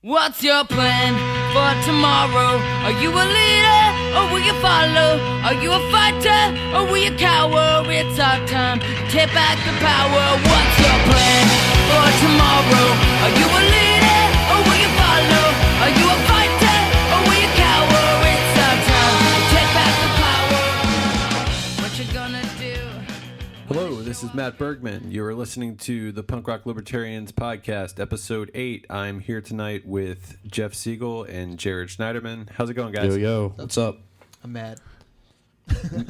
What's your plan for tomorrow? Are you a leader or will you follow? Are you a fighter or will you cower? It's our time, take back the power. What's your plan for tomorrow? Are you a leader or will you follow? Are you a fighter or will you cower? It's our time, take back the power. What you gonna do? Hello, this is Matt Bergman. You are listening to the Punk Rock Libertarians podcast, episode 8. I'm here tonight with Jeff Siegel and Jared Schneiderman. How's it going, guys? Yo, what's up? I'm mad.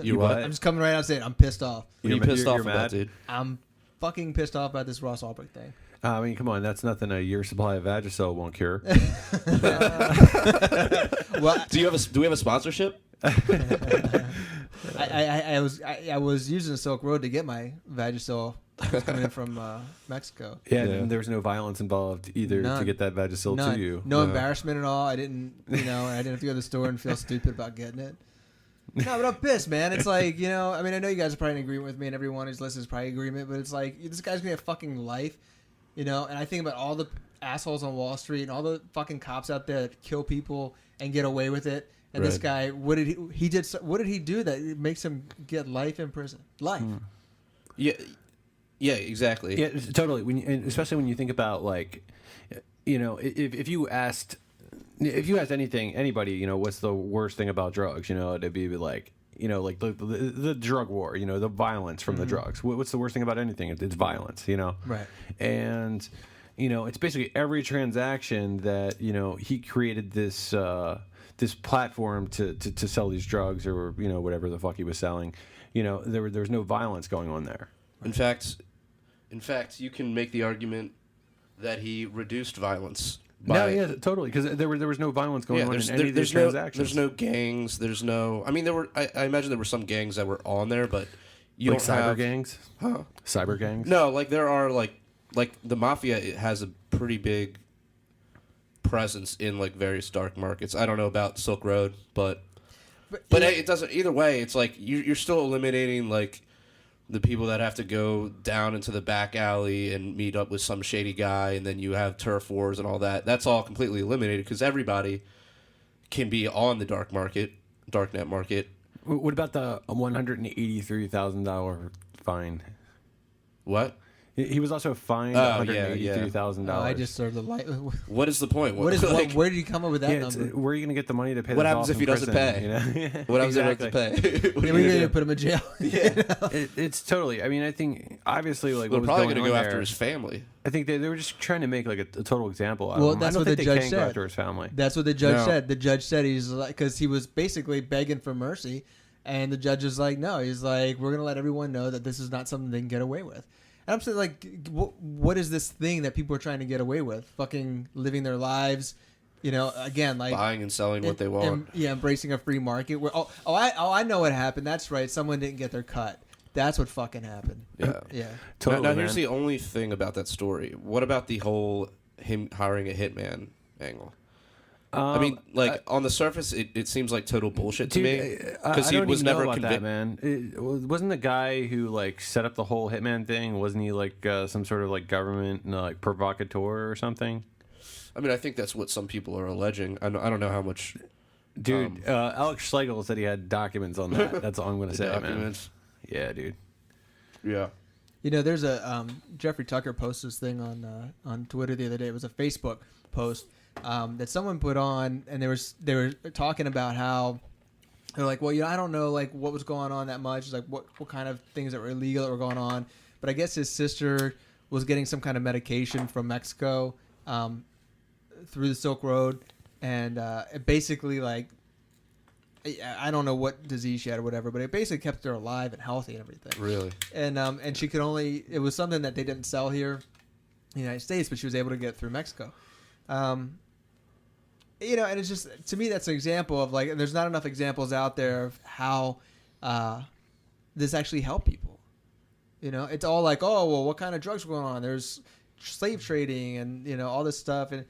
You what? I'm just coming right out saying I'm pissed off. What are you pissed off you're about, mad? dude? I'm fucking pissed off about this Ross Ulbricht thing. I mean, come on, that's nothing a year supply of Vagisil won't cure. Well, Do we have a sponsorship? I was using Silk Road to get my Vagisil coming in from Mexico. Yeah, and there was no violence involved either None. to get that Vagisil None. to you. No embarrassment at all. I didn't, I didn't have to go to the store and feel stupid about getting it. No, but I'm pissed, man. It's like, I mean, I know you guys are probably in agreement with me, and everyone who's listening is probably in agreement, but it's like, this guy's gonna have fucking life, and I think about all the assholes on Wall Street and all the fucking cops out there that kill people and get away with it. And this guy, what did he do that makes him get life in prison? Life. Yeah, exactly. Yeah, totally. And especially when you think about, like, if you asked anybody, what's the worst thing about drugs? It'd be like, like the drug war, the violence from the drugs. What's the worst thing about anything? It's violence, Right. And, it's basically every transaction that, he created this platform to sell these drugs or, whatever the fuck he was selling. There was no violence going on there. In fact, you can make the argument that he reduced violence. Totally, because there was no violence going on in any of these transactions. There's no gangs. There's no. I mean, there were. I imagine there were some gangs that were on there, but you like don't cyber have gangs. Huh? Cyber gangs. No, like there are like the mafia. It has a pretty big presence in like various dark markets. I don't know about Silk Road, but it doesn't. Either way, it's like you're still eliminating like the people that have to go down into the back alley and meet up with some shady guy, and then you have turf wars and all that. That's all completely eliminated because everybody can be on the darknet market. What about the $183,000 fine? What? He was also fined $183,000. I just sort of like. What is the point? Where did he come up with that number? Where are you going to get the money to pay? What this happens off if he in doesn't prison, pay? What happens if he doesn't pay? We're going to put him in jail. It's totally. I mean, I think obviously like They're what was probably going going to go on after there, his family. I think they were just trying to make like a total example out of Well, him. that's I don't what the think judge they can go said. after his family. That's what the judge No. said. The judge said he's like, because he was basically begging for mercy, and the judge is like, no, he's like, we're gonna let everyone know that this is not something they can get away with. And I'm saying, like, what is this thing that people are trying to get away with? Fucking living their lives, again, like Buying and selling what they want. embracing a free market. Where I know what happened. That's right. Someone didn't get their cut. That's what fucking happened. Yeah. Totally, now here's man. the only thing about that story. What about the whole him hiring a hitman angle? I mean, like on the surface, it seems like total bullshit to me because he was never convicted. Man. Wasn't the guy who like set up the whole hitman thing? Wasn't he like some sort of like government like provocateur or something? I mean, I think that's what some people are alleging. I don't know how much. Dude, Alex Schlegel said he had documents on that. That's all I'm going to say, documents. man. Yeah, dude. Yeah. There's a Jeffrey Tucker posted this thing on Twitter the other day. It was a Facebook post that someone put on, and they were talking about how they're like, well, I don't know like what was going on that much. It's like what kind of things that were illegal that were going on. But I guess his sister was getting some kind of medication from Mexico through the Silk Road, and it basically like. I don't know what disease she had or whatever, but it basically kept her alive and healthy and everything. Really? And she could only, it was something that they didn't sell here in the United States, but she was able to get through Mexico. And it's just, to me, that's an example of like, there's not enough examples out there of how this actually helped people. It's all like, oh, well, what kind of drugs are going on? There's slave trading and, all this stuff. And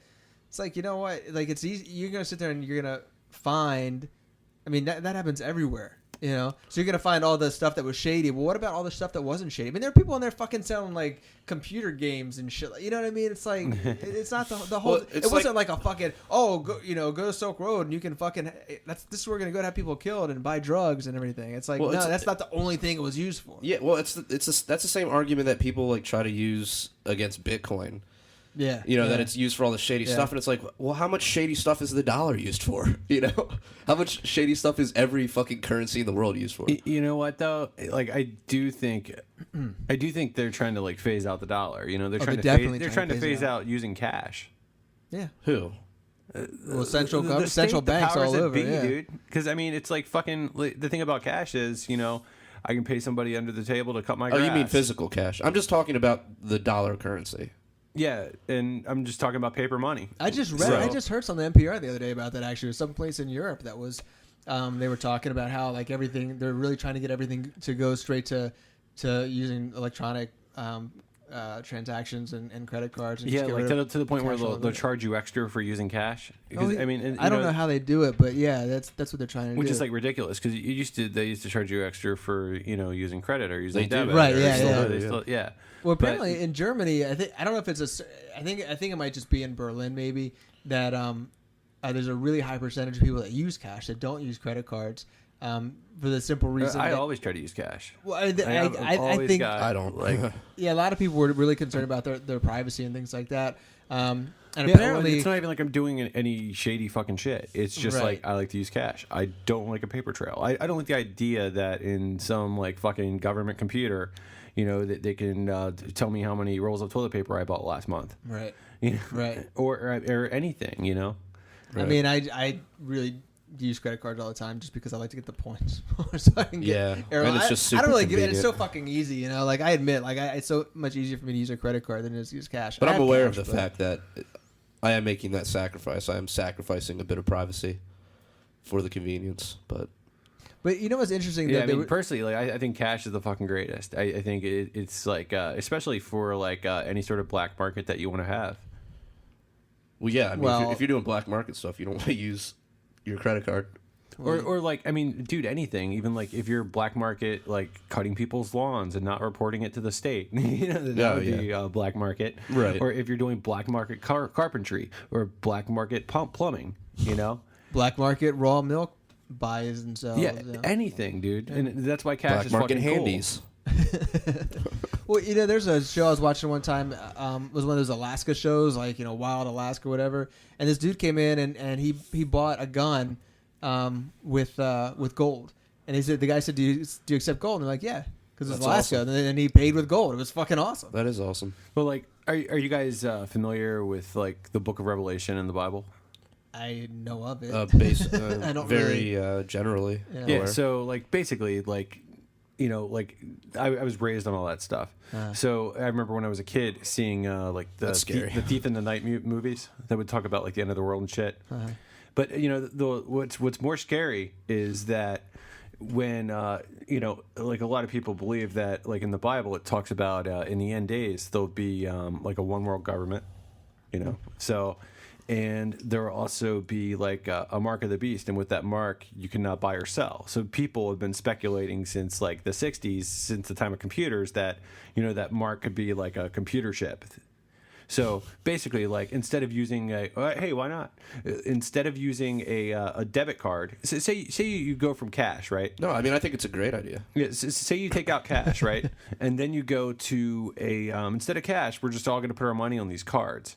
it's like, you know what? Like, it's easy. You're going to sit there and you're going to find, I mean, that happens everywhere. You know, so you're gonna find all the stuff that was shady. Well, what about all the stuff that wasn't shady? I mean, there are people on there fucking selling like computer games and shit. You know what I mean? It's like it's not the whole. Well, it wasn't like a fucking go to Silk Road and you can fucking this is where we're gonna go to have people killed and buy drugs and everything. It's like no, that's not the only thing it was used for. Yeah, well, that's the same argument that people like try to use against Bitcoin. Yeah, you know that it's used for all the shady stuff, and it's like, well, how much shady stuff is the dollar used for? You know, how much shady stuff is every fucking currency in the world used for? You know what though? Like I do think they're trying to like phase out the dollar. You know, they're trying to phase out using cash. Yeah. Who? Well, central banks the all over, dude. Because I mean, it's like fucking. The thing about cash is, you know, I can pay somebody under the table to cut my grass. Oh, you mean physical cash? I'm just talking about the dollar currency. Yeah, and I'm just talking about paper money. I just heard something on NPR the other day about that. Actually, some place in Europe that was, they were talking about how like everything they're really trying to get everything to go straight to using electronic transactions and credit cards. And yeah, like to the point where they'll charge you extra for using cash. Because, I mean, I don't know how they do it, but yeah, that's what they're trying to do. Which is like ridiculous because they used to charge you extra for using credit or using debit. Right? Yeah. Well, apparently in Germany, I don't know if it's I think it might just be in Berlin maybe that there's a really high percentage of people that use cash that don't use credit cards for the simple reason. I always try to use cash. Well, I think I don't like. Yeah, a lot of people were really concerned about their privacy and things like that. And apparently, it's not even like I'm doing any shady fucking shit. It's just like I like to use cash. I don't like a paper trail. I don't like the idea that in some like fucking government computer, that they can tell me how many rolls of toilet paper I bought last month. Right. Right. Or anything. Right. I mean, I really use credit cards all the time just because I like to get the points. So I can get and it's just super I don't really get it. convenient. It's so fucking easy, Like I admit, it's so much easier for me to use a credit card than it is to use cash. But I'm aware of the fact that I am making that sacrifice. I am sacrificing a bit of privacy for the convenience, but you know what's interesting? Yeah, I mean, personally, like I think cash is the fucking greatest. I think it's like, especially for like any sort of black market that you want to have. Well, yeah. I mean, if you're doing black market stuff, you don't want to use your credit card. Or like, I mean, dude, anything. Even like if you're black market, like cutting people's lawns and not reporting it to the state, that would be black market. Right. Or if you're doing black market carpentry or black market plumbing, Black market raw milk buys and sells. Yeah, anything, dude. Yeah. And that's why cash black is market fucking handies. Well, there's a show I was watching one time. It was one of those Alaska shows, like Wild Alaska, or whatever. And this dude came in and he bought a gun with gold. And the guy said, "Do you accept gold?" And they're like, "Yeah," because it's Alaska. Awesome. And he paid with gold. It was fucking awesome. That is awesome. Well, like, are you guys familiar with like the Book of Revelation in the Bible? I know of it. I don't very generally. Yeah. So like basically like. I was raised on all that stuff. So I remember when I was a kid seeing like the Thief in the Night movies that would talk about like the end of the world and shit. But what's more scary is that when like a lot of people believe that like in the Bible it talks about in the end days there'll be like a one world government. So. And there will also be like a mark of the beast, and with that mark, you cannot buy or sell. So people have been speculating since like the '60s, since the time of computers, that that mark could be like a computer chip. So basically, like instead of using hey, why not? Instead of using a debit card, say you go from cash, right? No, I mean I think it's a great idea. Yeah, say you take out cash, right, and then you go to a instead of cash, we're just all going to put our money on these cards.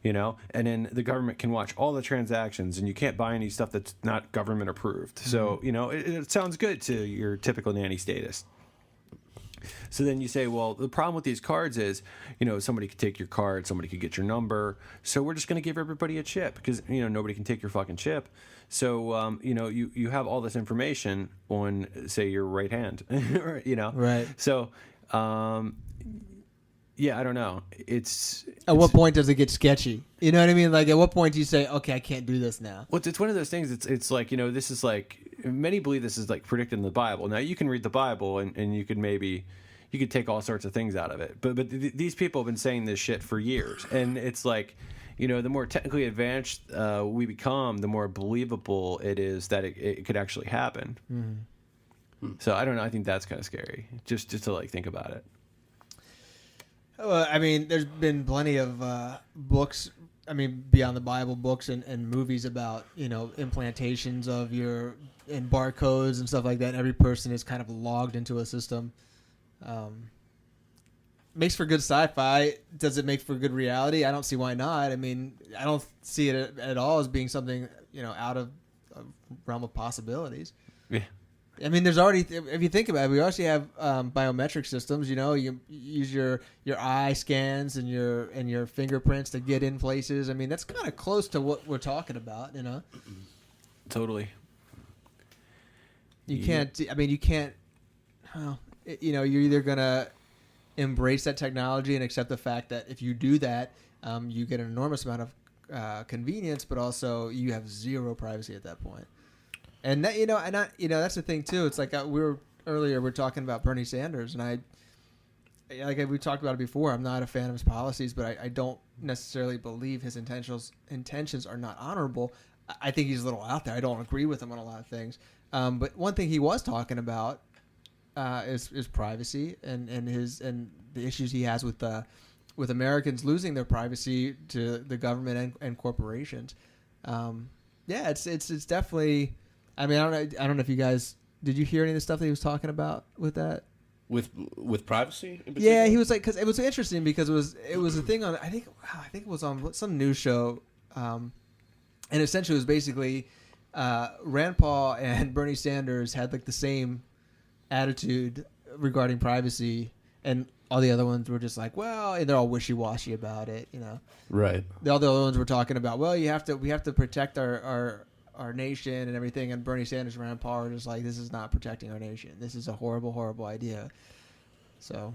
And then the government can watch all the transactions, and you can't buy any stuff that's not government approved. So, it sounds good to your typical nanny status. So then you say, well, the problem with these cards is, somebody could take your card, somebody could get your number. So we're just going to give everybody a chip because, nobody can take your fucking chip. So, you have all this information on, say, your right hand, Right. So, yeah, I don't know. At what point does it get sketchy? You know what I mean? Like, at what point do you say, okay, I can't do this now? Well, it's one of those things. It's like, this is like, many believe this is like predicted in the Bible. Now, you can read the Bible and you could take all sorts of things out of it. But these people have been saying this shit for years. And it's like, the more technically advanced we become, the more believable it is that it could actually happen. Mm-hmm. So I don't know. I think that's kind of scary, just to like think about it. Well, I mean, there's been plenty of books. I mean, beyond the Bible, books and movies about implantations of and barcodes and stuff like that. Every person is kind of logged into a system. Makes for good sci-fi. Does it make for good reality? I don't see why not. I mean, I don't see it at all as being something out of a realm of possibilities. Yeah. I mean, there's already, if you think about it, we actually have biometric systems. You use your eye scans and your fingerprints to get in places. I mean, that's kind of close to what we're talking about. Totally. You can't. I mean, you can't. You're either gonna embrace that technology and accept the fact that if you do that, you get an enormous amount of convenience, but also you have zero privacy at that point. And that, that's the thing too. It's like we were talking about Bernie Sanders, and we talked about it before. I'm not a fan of his policies, but I don't necessarily believe his intentions are not honorable. I think he's a little out there. I don't agree with him on a lot of things. But one thing he was talking about is privacy and the issues he has with Americans losing their privacy to the government and corporations. It's definitely. I mean, I don't know if you guys did you hear any of the stuff that he was talking about with that? With privacy? Yeah, he was like, because it was interesting because it was a thing on I think it was on some news show, and essentially it was basically Rand Paul and Bernie Sanders had like the same attitude regarding privacy, and all the other ones were just like, well, and they're all wishy-washy about it, Right. All the other ones were talking about, well, we have to protect our nation and everything, and Bernie Sanders and Rand Paul are just like, this is not protecting our nation. This is a horrible, horrible idea. So,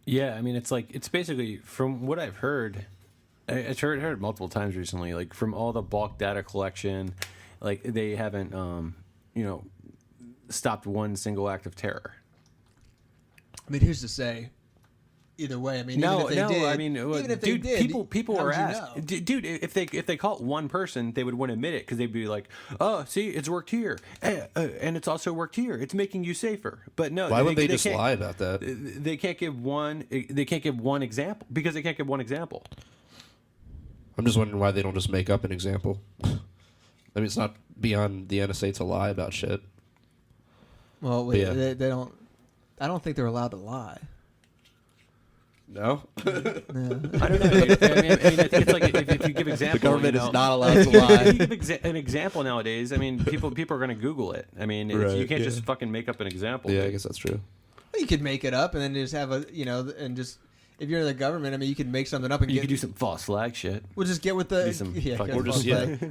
yeah, I mean, it's basically from what I've heard. I've heard multiple times recently, like from all the bulk data collection, like they haven't, stopped one single act of terror. I mean, who's to say? Either way, I mean, even if they did, people are asked, dude, if they caught one person, they would want to admit it because they'd be like, oh, see, it's worked here, and it's also worked here. It's making you safer. But no, why would they just lie about that? They can't give one. They can't give one example because they can't give one example. I'm just wondering why they don't just make up an example. I mean, it's not beyond the NSA to lie about shit. Well, they don't. I don't think they're allowed to lie. No? I don't know. I mean, I think it's like if you give examples, the government is not allowed to lie. If you give an example nowadays, I mean, people are going to Google it. I mean, you can't just fucking make up an example. Yeah, I guess that's true. Well, you could make it up and then just have and just if you're in the government, I mean, you can make something up and you could do some false flag shit. We'll just get with the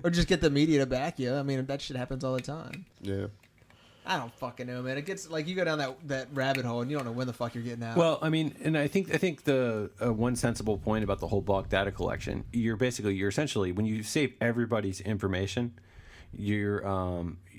or just get the media to back you. I mean, that shit happens all the time. Yeah. I don't fucking know, man. It gets like you go down that rabbit hole and you don't know when the fuck you're getting out. Well, I mean, and I think the one sensible point about the whole bulk data collection, you're essentially when you save everybody's information, you're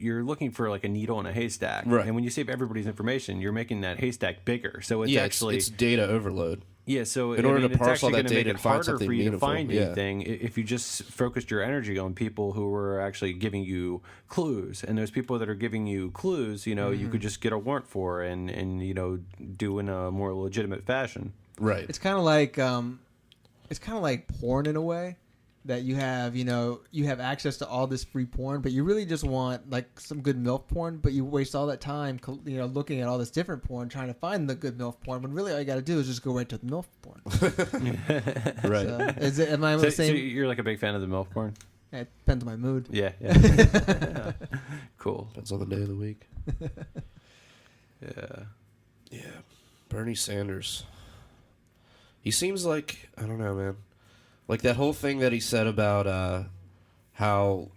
looking for like a needle in a haystack, right? And when you save everybody's information, you're making that haystack bigger. So it's actually it's data overload. Yeah, so in order to parse all that data and find something for you meaningful, to find anything if you just focused your energy on people who were actually giving you clues, and those people that are giving you clues, you could just get a warrant for and do in a more legitimate fashion. Right. It's kind of like porn in a way. That you have access to all this free porn, but you really just want like some good MILF porn, but you waste all that time, looking at all this different porn, trying to find the good MILF porn. When really all you got to do is just go right to the MILF porn. Right. So, am I the same? So you're like a big fan of the MILF porn? It depends on my mood. Yeah. Yeah. Cool. Depends on the day of the week. Yeah. Yeah. Bernie Sanders. He seems like, I don't know, man. Like that whole thing that he said about how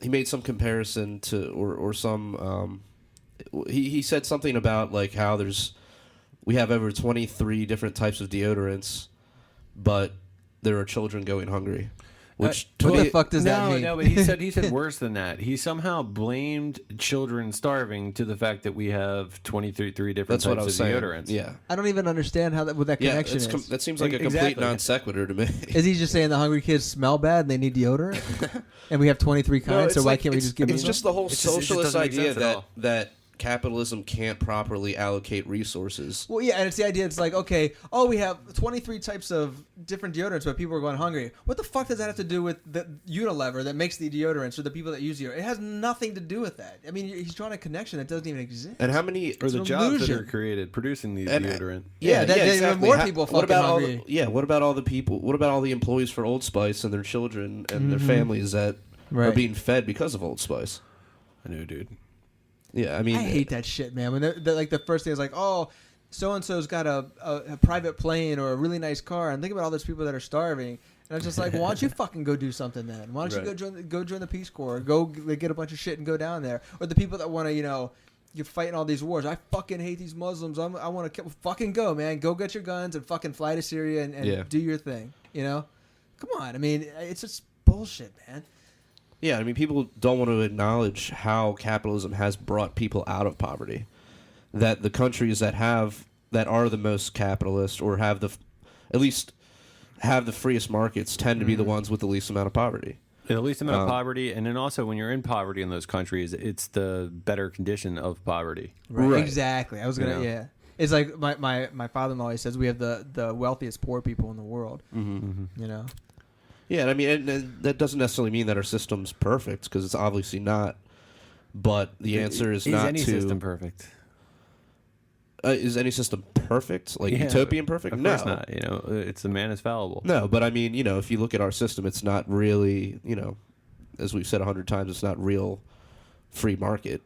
he made some comparison to or some he said something about like how we have over 23 different types of deodorants, but there are children going hungry. Which what the fuck does that mean? No, but he said worse than that. He somehow blamed children starving to the fact that we have 23 different types of deodorants. Yeah, I don't even understand what that connection is. That seems like a complete non sequitur to me. Is he just saying the hungry kids smell bad and they need deodorant? And we have 23 kinds, so why can't we just give them? It's just the whole socialist idea that capitalism can't properly allocate resources. Well, yeah, and it's the idea. It's like, okay, we have 23 types of different deodorants, but people are going hungry. What the fuck does that have to do with the Unilever that makes the deodorants or the people that use deodorant? It has nothing to do with that. I mean, he's drawing a connection that doesn't even exist. And how many Or the an jobs that illusion. are created producing the deodorant. Exactly. More people what fucking about hungry. what about all the people? What about all the employees for Old Spice and their children and their families that are being fed because of Old Spice? I know, dude. Yeah, I mean, I hate that shit, man. When they're like the first thing is like, oh, so and so's got a private plane or a really nice car, and think about all those people that are starving. And it's just like, well, why don't you fucking go do something then? Why don't you go join the Peace Corps? Go get a bunch of shit and go down there. Or the people that want to, you're fighting all these wars. I fucking hate these Muslims. I want to fucking go, man. Go get your guns and fucking fly to Syria and do your thing. Come on. I mean, it's just bullshit, man. Yeah, I mean, people don't want to acknowledge how capitalism has brought people out of poverty. That the countries that are the most capitalist or at least have the freest markets tend to be the ones with the least amount of poverty. Yeah, the least amount of poverty, and then also when you're in poverty in those countries, it's the better condition of poverty. Right. Exactly. I was gonna. It's like my father-in-law always says we have the wealthiest poor people in the world. Mm-hmm. Yeah, and I mean, and that doesn't necessarily mean that our system's perfect, because it's obviously not. But the answer is not any to... system perfect? Is any system perfect? Like utopian perfect? Of no. course not. It's the man is fallible. No, but I mean, if you look at our system, it's not really, as we've said 100 times, it's not real free market.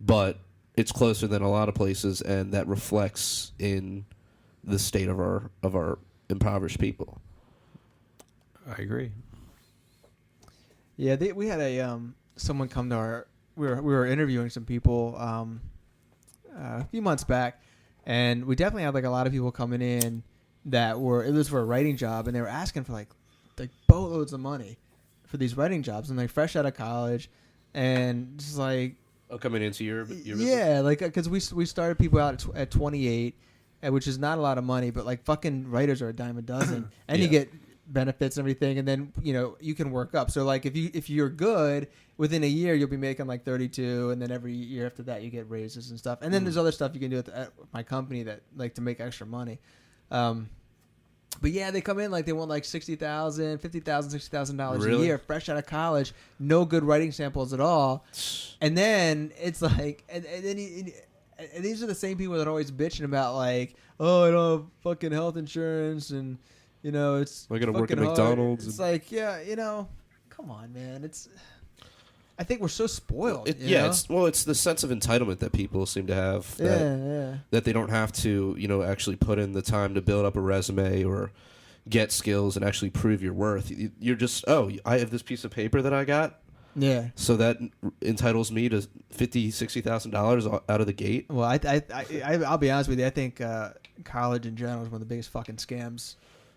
But it's closer than a lot of places, and that reflects in the state of our impoverished people. I agree. Yeah, we had someone come to our. We were interviewing some people a few months back, and we definitely had like a lot of people coming in that it was for a writing job, and they were asking for like boatloads of money for these writing jobs, and like fresh out of college, and just like coming into your yeah, like because we started people out at 28, which is not a lot of money, but like fucking writers are a dime a dozen, and you get benefits and everything, and then you can work up. So like if you're good, within a year you'll be making like 32, and then every year after that you get raises and stuff. And then there's other stuff you can do at my company that like to make extra money. But yeah, they come in like they want like $60,000, $50,000, $60,000 a year, fresh out of college, no good writing samples at all. And then it's like, and these are the same people that are always bitching about like, oh, I don't have fucking health insurance, and it's I gotta work at hard. McDonald's. It's like, come on, man. I think we're so spoiled. It's the sense of entitlement that people seem to have. That they don't have to, actually put in the time to build up a resume or get skills and actually prove your worth. You're just, I have this piece of paper that I got. Yeah. So that entitles me to $50,000-$60,000 out of the gate. Well, I'll be honest with you. I think college in general is one of the biggest fucking scams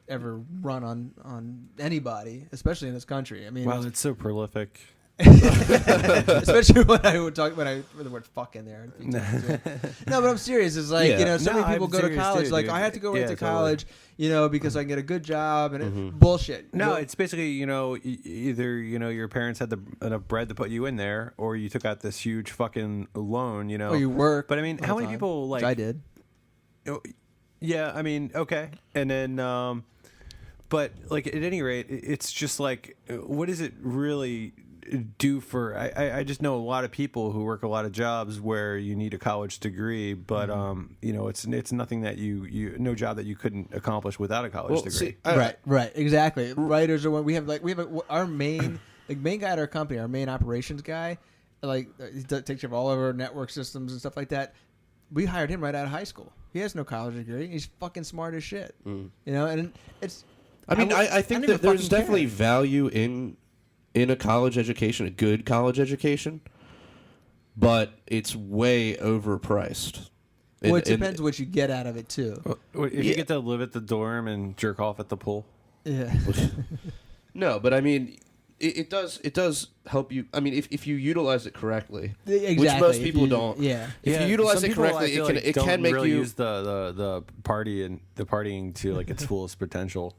ever run on anybody, especially in this country. I mean, wow, it's so prolific. Especially when I would talk the word "fuck" in there. No, but I'm serious. It's like so many people go to college. Like I had to go right to college, because I can get a good job and bullshit. No, it's basically either your parents had enough bread to put you in there, or you took out this huge fucking loan. Or you work. But I mean, how many people like? Which I did. Yeah, I mean, okay, and then, but like at any rate, it's just like, what does it really do for? I just know a lot of people who work a lot of jobs where you need a college degree, but it's nothing that you no job that you couldn't accomplish without a college degree. See, right, exactly. Writers are we have our main main guy at our company, our main operations guy, like he takes care of all of our network systems and stuff like that. We hired him right out of high school. He has no college degree. He's fucking smart as shit. And it's. I think that there's definitely value in a college education, a good college education, but it's way overpriced. Well, it depends what you get out of it too. If you get to live at the dorm and jerk off at the pool. Yeah. No, but I mean, it does help you. I mean, if you utilize it correctly, exactly. which most people don't. Yeah. If you utilize it correctly, it can make really you use the partying to like its fullest potential.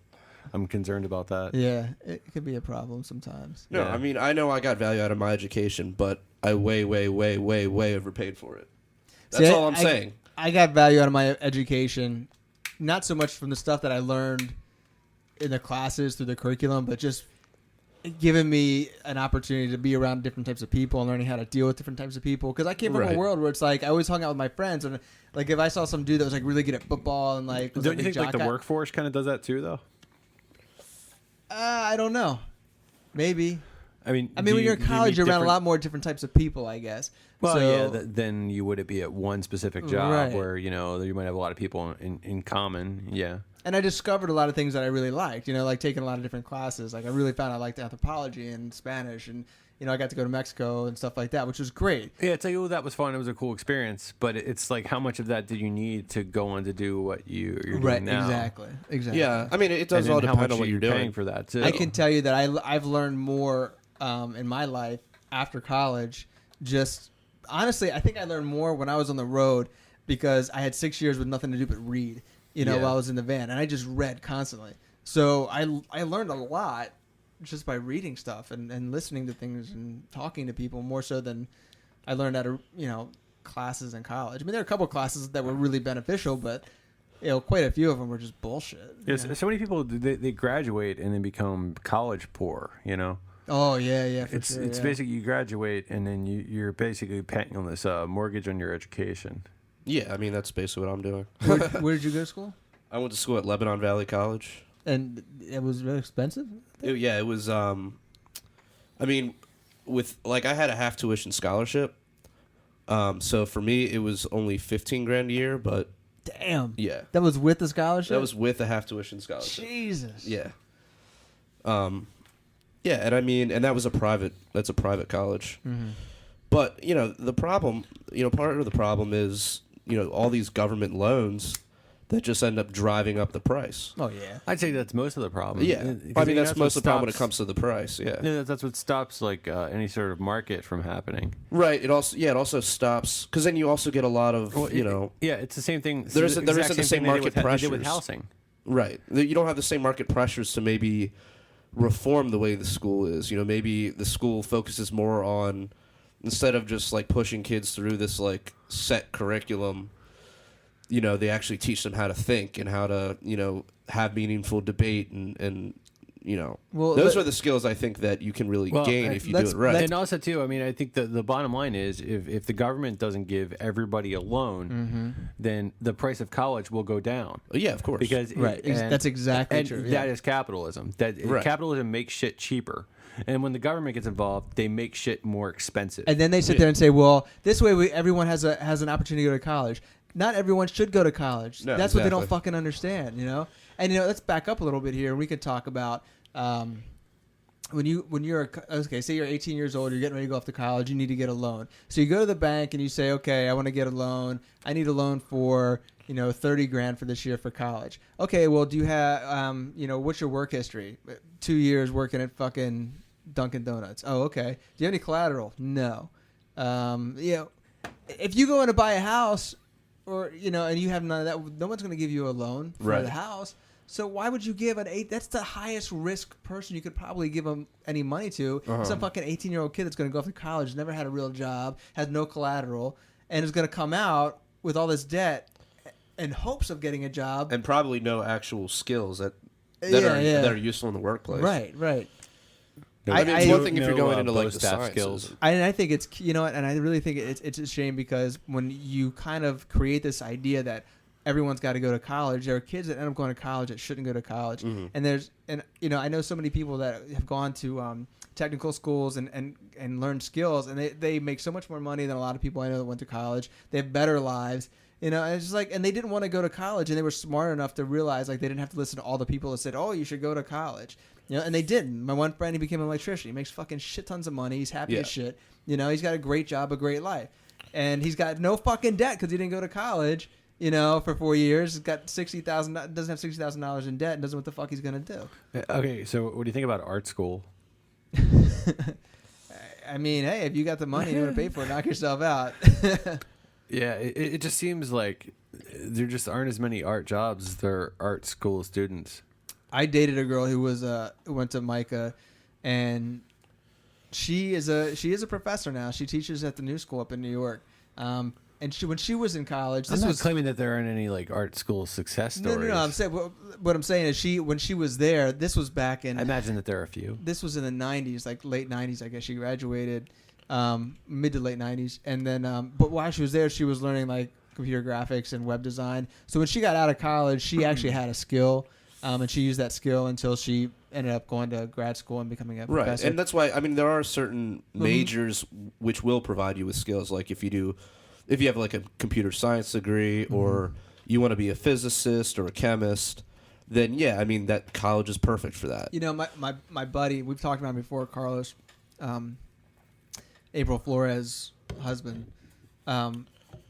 I'm concerned about that. Yeah, it could be a problem sometimes. No, yeah. I mean, I know I got value out of my education, but I way overpaid for it. That's all I'm saying. I got value out of my education, not so much from the stuff that I learned in the classes through the curriculum, but just giving me an opportunity to be around different types of people and learning how to deal with different types of people. Because I came from a world where it's like I always hung out with my friends, and like if I saw some dude that was like really good at football and like was, don't like, you think like the workforce kind of does that too, though? I don't know. Maybe. I mean, when you're in college, you're around a lot more different types of people, I guess. Well, so, yeah, then you would be at one specific job where, you know, you might have a lot of people in common. Yeah. And I discovered a lot of things that I really liked, you know, like taking a lot of different classes. Like I really found I liked anthropology and Spanish, and, you know, I got to go to Mexico and stuff like that, which was great. Yeah, it's like, oh, that was fun. It was a cool experience. But it's like, how much of that did you need to go on to do what you're doing now? Exactly. Yeah, I mean, it does all depend on what you're doing. Paying for that, too. I can tell you that I've learned more in my life after college. Just honestly, I think I learned more when I was on the road because I had 6 years with nothing to do but read, you know, while I was in the van. And I just read constantly. So I learned a lot just by reading stuff and listening to things and talking to people more so than I learned out of, you know, classes in college. I mean, there are a couple of classes that were really beneficial, but, you know, quite a few of them were just bullshit. Yes, so many people, they graduate and then become college poor, you know? Oh, yeah, It's basically you graduate and then you're basically paying on this mortgage on your education. Yeah, I mean, that's basically what I'm doing. Where did you go to school? I went to school at Lebanon Valley College. And it was very expensive? It was, I mean, I had a half tuition scholarship. So for me, it was only $15,000 a year, but. Damn. Yeah. That was with the scholarship? That was with a half tuition scholarship. Jesus. Yeah. Yeah, and I mean, and that's a private college. Mm-hmm. But, you know, the problem, you know, part of the problem is, you know, all these government loans that just end up driving up the price. Oh, yeah. I'd say that's most of the problem. Yeah. I mean, that's most of the problem when it comes to the price, yeah. Yeah, that's what stops, like, any sort of market from happening. Right. It also stops, because then you also get a lot of, you know. Yeah, it's the same thing. There isn't the same market pressures. They did with housing. Right. You don't have the same market pressures to maybe reform the way the school is. You know, maybe the school focuses more on, instead of just, like, pushing kids through this, like, set curriculum, you know, they actually teach them how to think and how to, you know, have meaningful debate and you know, those are the skills I think that you can really gain if you do it right. And also, too, I mean, I think the bottom line is if the government doesn't give everybody a loan, then the price of college will go down. Yeah, of course. Because that's exactly true. Yeah. That is capitalism. Capitalism makes shit cheaper. And when the government gets involved, they make shit more expensive. And then they sit there and say, well, this way everyone has an opportunity to go to college. Not everyone should go to college. No, that's what they don't fucking understand, you know? And, you know, let's back up a little bit here, and we could talk about when you're say you're 18 years old, you're getting ready to go off to college, you need to get a loan. So you go to the bank and you say, okay, I want to get a loan. I need a loan for, you know, $30,000 for this year for college. Okay, well, do you have, you know, what's your work history? 2 years working at fucking Dunkin' Donuts. Oh, okay. Do you have any collateral? No. You know, if you go in to buy a house, or, you know, and you have none of that, no one's going to give you a loan for the house. So why would you give that's the highest risk person you could probably give them any money to. Some fucking 18-year-old kid that's going to go off to college, never had a real job, has no collateral, and is going to come out with all this debt in hopes of getting a job. And probably no actual skills that are useful in the workplace. Right. I mean, it's one thing if you're going into like the sciences. Skills. I think it's, you know what, and I really think it's a shame because when you kind of create this idea that everyone's got to go to college, there are kids that end up going to college that shouldn't go to college. And you know, I know so many people that have gone to technical schools and learned skills, and they make so much more money than a lot of people I know that went to college. They have better lives. You know, and it's just like, and they didn't want to go to college, and they were smart enough to realize like they didn't have to listen to all the people that said, "Oh, you should go to college." You know, and they didn't. My one friend, he became an electrician. He makes fucking shit tons of money. He's happy as shit. You know, he's got a great job, a great life, and he's got no fucking debt because he didn't go to college. You know, for 4 years, he's got doesn't have $60,000 in debt, and doesn't know what the fuck he's gonna do. Okay, so what do you think about art school? I mean, hey, if you got the money, you want to pay for it, knock yourself out. Yeah, it just seems like there just aren't as many art jobs as there are art school students. I dated a girl who went to MICA, and she is a professor now. She teaches at the New School up in New York. and when she was in college, I'm this not was claiming that there aren't any like art school success stories. no. I'm saying what I'm saying is when she was there, this was back in. I imagine that there are a few. This was in the 90s, like late 90s, I guess. She graduated mid to late 90s. And then, but while she was there, she was learning like computer graphics and web design. So when she got out of college, she actually had a skill, and she used that skill until she ended up going to grad school and becoming a professor. Right, and that's why, I mean, there are certain majors which will provide you with skills. Like if you have like a computer science degree or you want to be a physicist or a chemist, then yeah, I mean, that college is perfect for that. You know, my buddy, we've talked about him before, Carlos, April Flores' husband,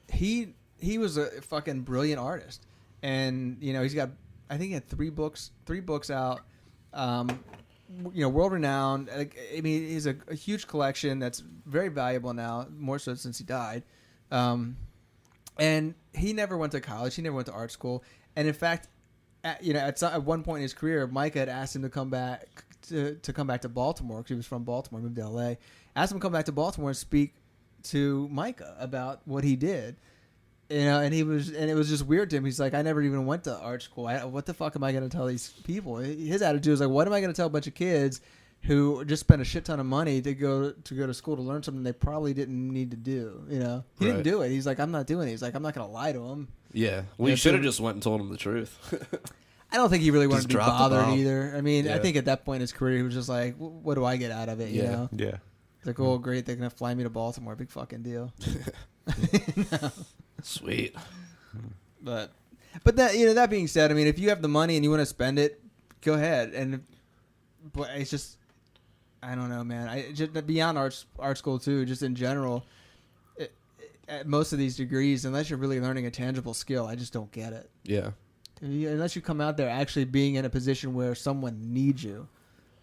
he was a fucking brilliant artist. And, you know, he's got, I think he had three books out, you know, world-renowned. I mean, he's a huge collection that's very valuable now, more so since he died. And he never went to college. He never went to art school. And in fact, at one point in his career, Micah had asked him to come back to Baltimore, because he was from Baltimore, moved to L.A., asked him to come back to Baltimore and speak to Micah about what he did. You know, and it was just weird to him. He's like, I never even went to art school. What the fuck am I going to tell these people? His attitude was like, what am I going to tell a bunch of kids who just spent a shit ton of money to go to school to learn something they probably didn't need to do? You know, he didn't do it. He's like, I'm not doing it. He's like, I'm not going to lie to him. Yeah, well, you should have just went and told him the truth. I don't think he really wanted to be bothered either. I mean, Yeah. I think at that point in his career, he was just like, what do I get out of it? You know? Yeah. It's like, oh, great, they're going to fly me to Baltimore. Big fucking deal. Sweet. But that, you know, that being said, I mean, if you have the money and you want to spend it, go ahead. But it's just, I don't know, man. Just beyond art school too, just in general, at most of these degrees, unless you're really learning a tangible skill, I just don't get it. Yeah. Unless you come out there actually being in a position where someone needs you.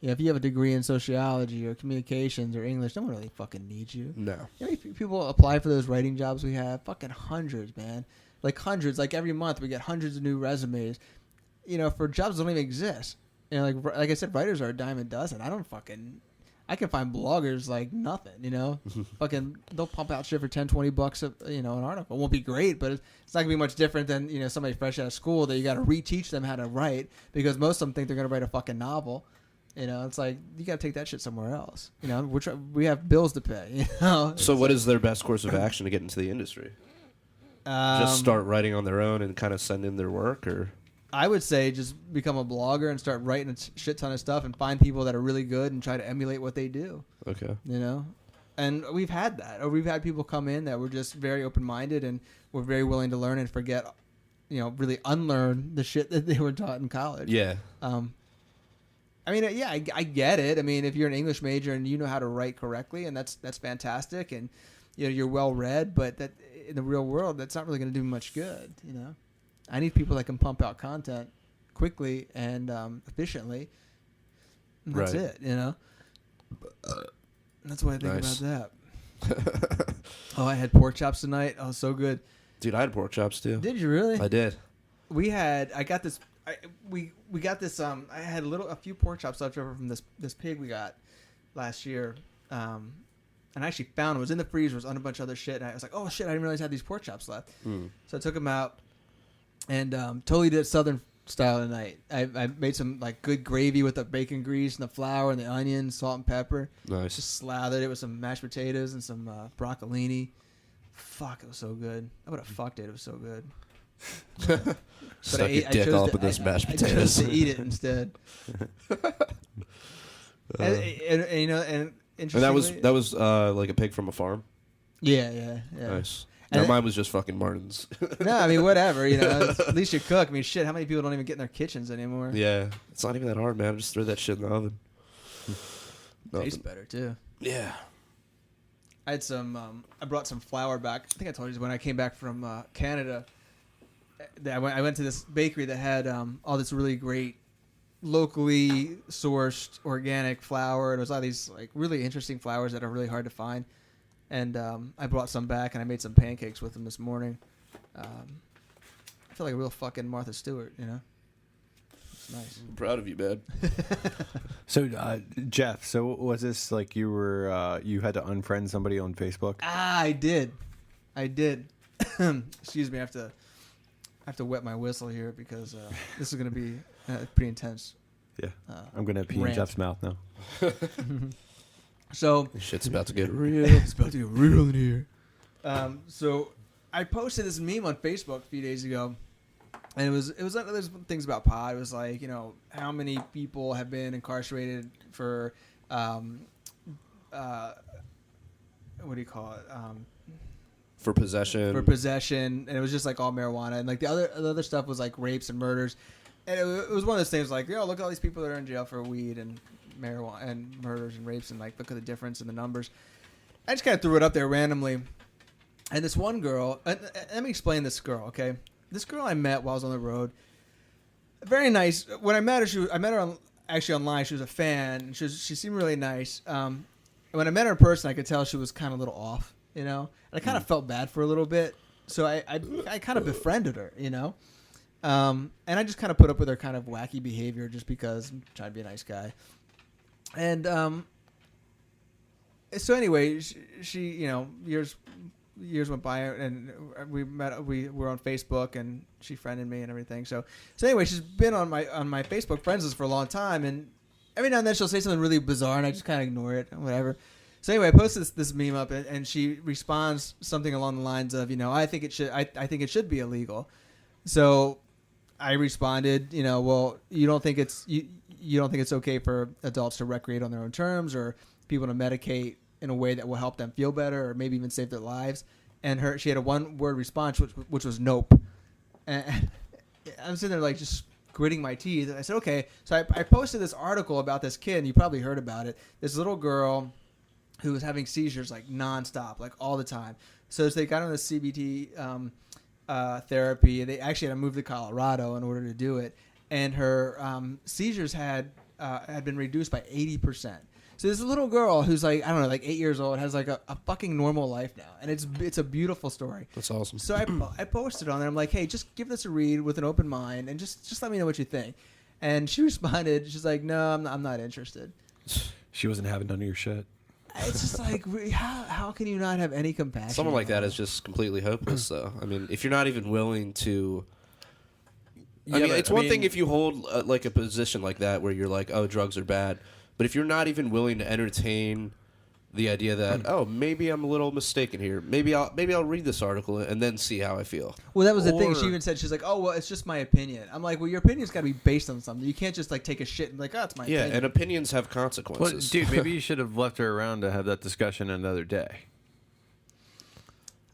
You know, if you have a degree in sociology or communications or English, no one really fucking needs you. No. You know, if people apply for those writing jobs we have, fucking hundreds, man. Like hundreds. Like every month we get hundreds of new resumes, you know, for jobs that don't even exist. You know, like I said, writers are a dime a dozen. I can find bloggers like nothing, you know. Fucking, they'll pump out shit for $10-$20, you know, an article. It won't be great, but it's not gonna be much different than, you know, somebody fresh out of school that you got to reteach them how to write, because most of them think they're gonna write a fucking novel. You know, it's like, you got to take that shit somewhere else. You know, we have bills to pay. You know. So, what is their best course of action to get into the industry? Just start writing on their own and kind of send in their work, or? I would say just become a blogger and start writing a shit ton of stuff and find people that are really good and try to emulate what they do. Okay. You know, and we've had that. Or we've had people come in that were just very open-minded and were very willing to learn and forget, you know, really unlearn the shit that they were taught in college. Yeah. I mean, yeah, I get it. I mean, if you're an English major and you know how to write correctly, and that's fantastic, and you know you're well read, but that in the real world, that's not really going to do much good. You know, I need people that can pump out content quickly and efficiently. And that's Right. it. You know, that's what I think Nice. about that. Oh, I had pork chops tonight. Oh, so good. Dude, I had pork chops too. Did you really? I did. I got this. We got this. I had a few pork chops left over from this pig we got last year. And I actually found it was in the freezer. It was on a bunch of other shit. And I was like, oh shit, I didn't realize I had these pork chops left. So I took them out and totally did it Southern style tonight. I made some like good gravy with the bacon grease and the flour and the onions, salt and pepper. Nice. Just slathered it with some mashed potatoes and some broccolini. Fuck, it was so good. I would have fucked it. It was so good. Stuck your dick up with those mashed I potatoes. chose to eat it instead. and you know, and And interestingly, that was like a pig from a farm. yeah. Nice. And No, mine was just fucking Martin's. No, I mean whatever. You know, at least you cook. I mean, shit. How many people don't even get in their kitchens anymore? Yeah, it's not even that hard, man. Just throw that shit in the oven. Tastes better too. Yeah. I had some. I brought some flour back. I think I told you when I came back from Canada. I went to this bakery that had all this really great, locally sourced organic flour. And it was all these like really interesting flours that are really hard to find. And I brought some back and I made some pancakes with them this morning. I feel like a real fucking Martha Stewart, you know. It's nice. I'm proud of you, man. So, Jeff, so was this like you had to unfriend somebody on Facebook? I did. Excuse me, I have to wet my whistle here because this is going to be pretty intense. Yeah, I'm gonna pee in rant. Jeff's mouth now. So This shit's about to get real. it's about to get real in here. So I posted this meme on Facebook a few days ago, and it was like there's things about pot. It was like, you know, how many people have been incarcerated for what do you call it? For possession. For possession, and it was just like all marijuana, and like the other stuff was like rapes and murders, and it was one of those things like, you know, look at all these people that are in jail for weed and marijuana and murders and rapes, and like look at the difference in the numbers. I just kind of threw it up there randomly, and this one girl. Let me explain this girl, okay? This girl I met while I was on the road, very nice. When I met her, I met her actually online. She was a fan. She seemed really nice. And when I met her in person, I could tell she was kind of a little off, you know. And I kind of felt bad for her a little bit, so I kind of befriended her, you know. And I just kind of put up with her kind of wacky behavior just because I'm trying to be a nice guy. And so anyway, she you know, years went by, and we were on Facebook, and she friended me and everything. So anyway, she's been on my Facebook friends list for a long time, and every now and then she'll say something really bizarre, and I just kind of ignore it, whatever. So anyway, I posted this meme up, and she responds something along the lines of, you know, I think it should be illegal. So I responded, you know, well, you don't think it's okay for adults to recreate on their own terms, or people to medicate in a way that will help them feel better, or maybe even save their lives. And she had a one-word response, which was nope. And I'm sitting there like just gritting my teeth. And I said, okay. So I posted this article about this kid, and you probably heard about it. This little girl who was having seizures like nonstop, like all the time. So they got on the CBT therapy. They actually had to move to Colorado in order to do it, and her seizures had been reduced by 80%. So this little girl who's like, I don't know, like 8 years old, has like a fucking normal life now, and it's a beautiful story. That's awesome. So I posted on there. I'm like, hey, just give this a read with an open mind, and just let me know what you think. And she responded. She's like, no, I'm not interested. She wasn't having none of your shit. It's just like, how can you not have any compassion? Someone like that is just completely hopeless, though. I mean, if you're not even willing to... I mean, it's one thing if you hold like a position like that where you're like, oh, drugs are bad. But if you're not even willing to entertain the idea that, oh, maybe I'm a little mistaken here. Maybe I'll read this article and then see how I feel. Well, that was the thing. She even said, she's like, oh, well, it's just my opinion. I'm like, well, your opinion's got to be based on something. You can't just like take a shit and like, oh, it's my opinion. Yeah, and opinions have Well, consequences. dude, maybe you should have left her around to have that discussion another day.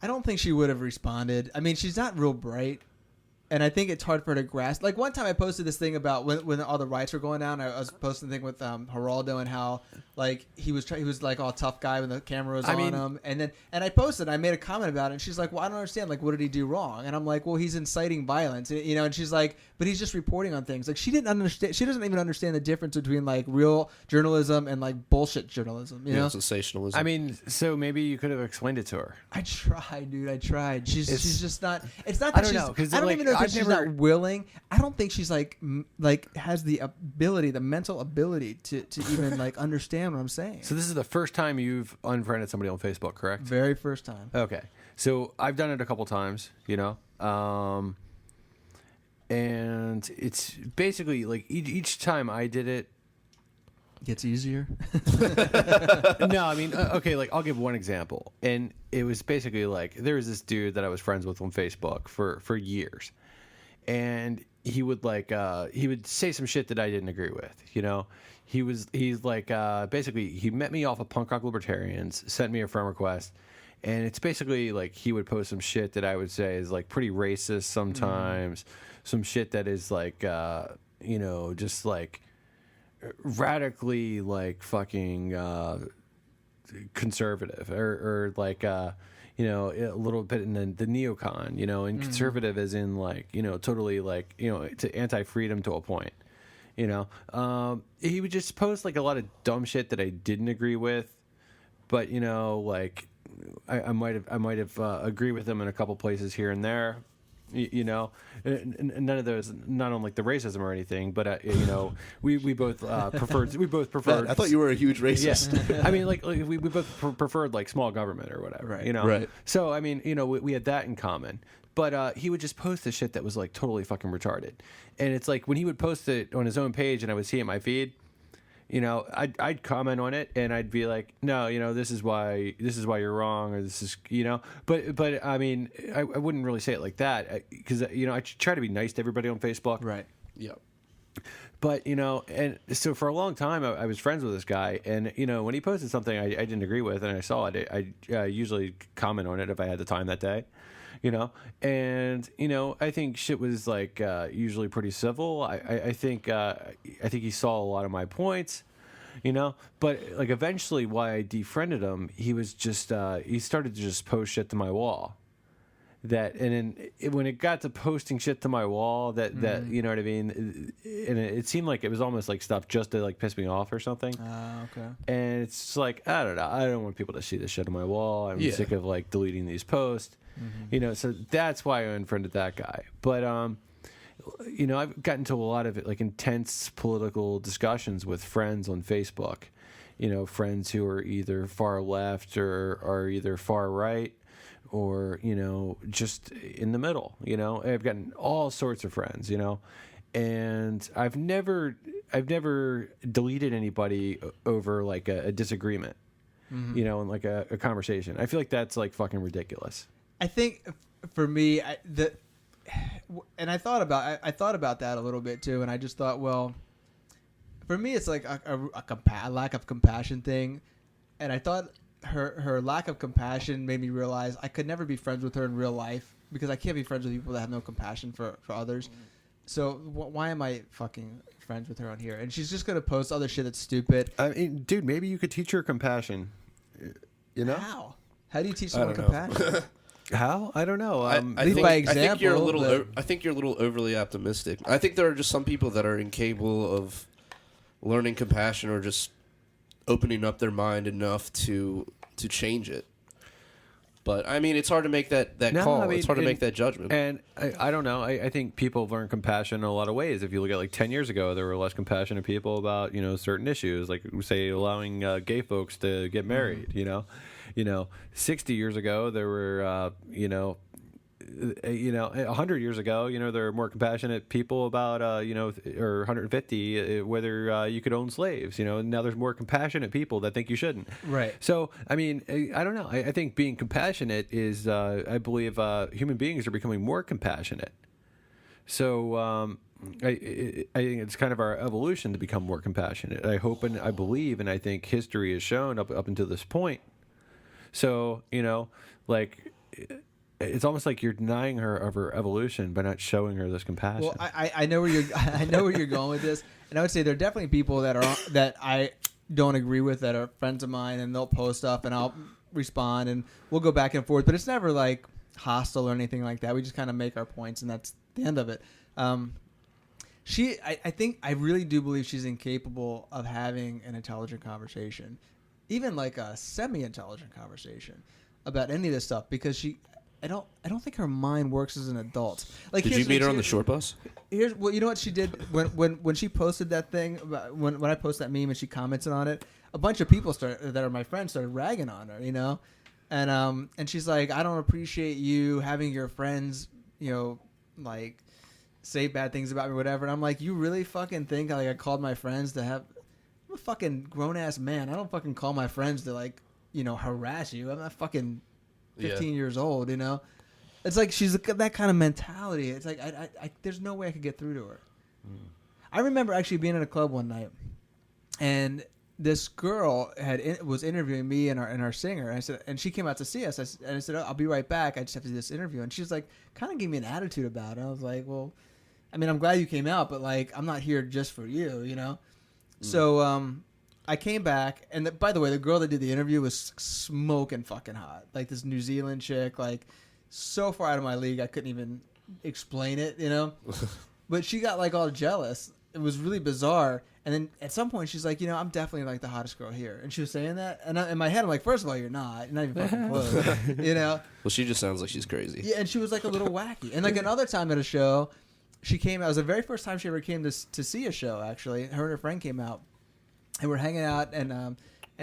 I don't think she would have responded. I mean, she's not real bright. And I think it's hard for her to grasp. Like one time I posted this thing about when all the riots were going down. I was posting a thing with Geraldo and how like he was like all tough guy when the camera was on him. And I posted. I made a comment about it. And she's like, "Well, I don't understand. Like, what did he do wrong?" And I'm like, "Well, he's inciting violence." You know. And she's like, "But he's just reporting on things." Like she didn't understand. She doesn't even understand the difference between like real journalism and like bullshit journalism. You know, sensationalism. I mean, so maybe you could have explained it to her. I tried, dude. I tried. She's just not. It's not I that don't she's. know, 'cause I don't like, even know if I've she's never- not willing. I don't think she's like has the ability, the mental ability to even like understand what I'm saying. So this is the first time you've unfriended somebody on Facebook, correct? Very first time. Okay. So I've done it a couple times, you know, and it's basically like each time I did it. Gets easier. No, I mean, okay, like I'll give one example, and it was basically like there was this dude that I was friends with on Facebook for years, and he would he would say some shit that I didn't agree with, you know. He's like basically he met me off of Punk Rock Libertarians, sent me a friend request, and it's basically like he would post some shit that I would say is like pretty racist sometimes, some shit that is like you know, just like radically like fucking conservative or like you know, a little bit in the neocon, you know, and conservative as in like, you know, totally like, you know, to anti-freedom to a point, you know. He would just post like a lot of dumb shit that I didn't agree with, but you know, like I might have agree with him in a couple places here and there, You know, none of those, not on like the racism or anything, but you know, we both preferred. We both preferred. I thought you were a huge racist. Yeah. I mean, like we both preferred like small government or whatever. Right. You know. Right. So I mean, you know, we had that in common. But he would just post the shit that was like totally fucking retarded, and it's like when he would post it on his own page and I would see it in my feed. You know, I'd comment on it and I'd be like, no, you know, this is why you're wrong, or this is, you know, but I mean, I wouldn't really say it like that because you know I try to be nice to everybody on Facebook, Right. Yep. But you know, and so for a long time I was friends with this guy, and you know, when he posted something I didn't agree with and I saw it, I usually comment on it if I had the time that day. You know, and you know, I think shit was like usually pretty civil. I think he saw a lot of my points, you know. But like eventually, why I defriended him, he was just he started to just post shit to my wall. That and then when it got to posting shit to my wall, that you know what I mean, and it seemed like it was almost like stuff just to like piss me off or something. Okay. And it's just like I don't know. I don't want people to see this shit on my wall. I'm sick of like deleting these posts. You know, so that's why I unfriended that guy. But you know, I've gotten into a lot of like intense political discussions with friends on Facebook. You know, friends who are either far left or are either far right, or you know, just in the middle. You know, I've gotten all sorts of friends. You know, and I've never deleted anybody over like a disagreement. You know, in like a conversation. I feel like that's like fucking ridiculous. I think for me, I thought about that a little bit too, and I just thought, well, for me, it's like a lack of compassion thing, and I thought her lack of compassion made me realize I could never be friends with her in real life because I can't be friends with people that have no compassion for others. So why am I fucking friends with her on here? And she's just gonna post other shit that's stupid. I mean, dude, maybe you could teach her compassion. You know How do you teach someone compassion? How? I don't know. I think, by example. I think you're a little. I think you're a little overly optimistic. I think there are just some people that are incapable of learning compassion or just opening up their mind enough to change it. But I mean, it's hard to make that call. I mean, it's hard to make that judgment. And I don't know. I think people have learned compassion in a lot of ways. If you look at like 10 years ago, there were less compassionate people about certain issues, like say allowing gay folks to get married. You know, 60 years ago, there were, 100 years ago, there were more compassionate people about, or 150, whether you could own slaves, and now there's more compassionate people that think you shouldn't. Right. So, I mean, I don't know. I think being compassionate is, I believe human beings are becoming more compassionate. So, I think it's kind of our evolution to become more compassionate. I hope and I believe, and I think history has shown up until this point. So, it's almost like you're denying her of her evolution by not showing her this compassion. Well, I know where you're going with this, and I would say there are definitely people that I don't agree with that are friends of mine, and they'll post stuff, and I'll respond, and we'll go back and forth. But it's never like hostile or anything like that. We just kind of make our points, and that's the end of it. I really do believe she's incapable of having an intelligent conversation, even like a semi-intelligent conversation about any of this stuff, because I don't think her mind works as an adult. Like, did you meet her on the short bus? You know what she did when she posted that thing about, when I posted that meme and she commented on it, a bunch of people that are my friends started ragging on her, and she's like, I don't appreciate you having your friends, like say bad things about me or whatever. And I'm like, you really fucking think like I called my friends to have? I'm a fucking grown ass man. I don't fucking call my friends to like harass you. I'm not fucking 15 years old, It's like she's that kind of mentality. It's like I there's no way I could get through to her. I remember actually being in a club one night, and this girl was interviewing me and our singer. And I said, and she came out to see us. I said, I'll be right back. I just have to do this interview. And she's like, kind of gave me an attitude about it. I was like, well, I mean, I'm glad you came out, but like, I'm not here just for you, So I came back, and by the way, the girl that did the interview was smoking fucking hot. Like this New Zealand chick, like so far out of my league, I couldn't even explain it, But she got like all jealous. It was really bizarre. And then at some point she's like, I'm definitely like the hottest girl here. And she was saying that, and in my head I'm like, first of all, you're not even fucking close. Well, she just sounds like she's crazy. Yeah, and she was like a little wacky. And like another time at a show, she came. It was the very first time she ever came to see a show. Actually, her and her friend came out, and we're hanging out and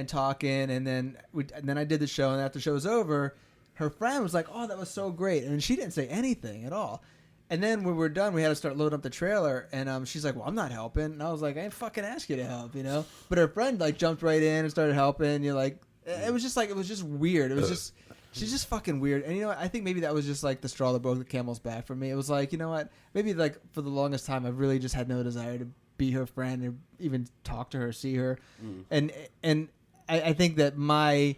talking. And then I did the show, and after the show was over, her friend was like, "Oh, that was so great," and she didn't say anything at all. And then when we were done, we had to start loading up the trailer, and she's like, "Well, I'm not helping." And I was like, "I didn't fucking ask you to help, But her friend like jumped right in and started helping. You're like, it was just weird. It was just. She's just fucking weird. And I think maybe that was just like the straw that broke the camel's back for me. It was like, maybe like for the longest time I've really just had no desire to be her friend or even talk to her, see her. And I think that my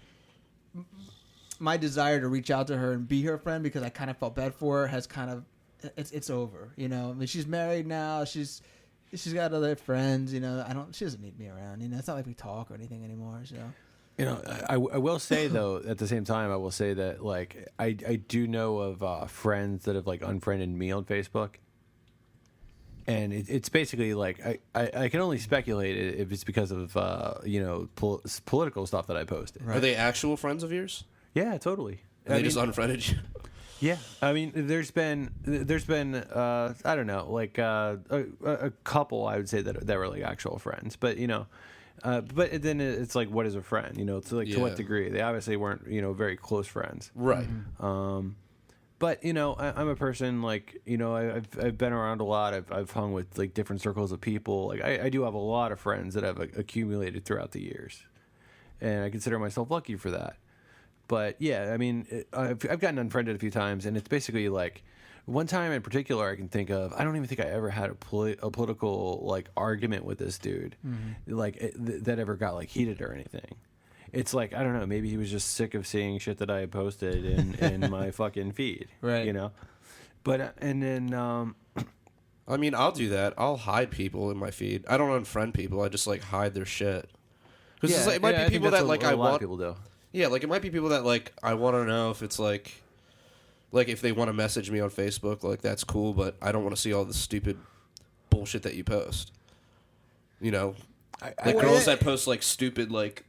desire to reach out to her and be her friend because I kind of felt bad for her has kind of it's over. I mean, she's married now. She's got other friends. She doesn't need me around. It's not like we talk or anything anymore. I will say though, at the same time, I will say that like I do know of friends that have like unfriended me on Facebook, and it's basically like I can only speculate if it's because of political stuff that I posted. Right. Are they actual friends of yours? Yeah, totally. And they just unfriended you. Yeah, I mean, there's been I don't know, like a couple I would say that were like actual friends, but but then it's like, what is a friend? It's like to what degree? They obviously weren't very close friends, right? But I'm a person like I've been around a lot. I've hung with like different circles of people. Like I do have a lot of friends that have accumulated throughout the years, and I consider myself lucky for that. But yeah, I mean, I've gotten unfriended a few times, and it's basically like one time in particular I can think of. I don't even think I ever had a political like argument with this dude, like that ever got like heated or anything. It's like, I don't know, maybe he was just sick of seeing shit that I had posted in my fucking feed, right? But and then I mean, I'll do that. I'll hide people in my feed. I don't unfriend people. I just like hide their shit because it might be people that like I want. People do. Yeah, like it might be people that like I want to know if it's like if they want to message me on Facebook, like that's cool, but I don't want to see all the stupid bullshit that you post. Girls that post like stupid like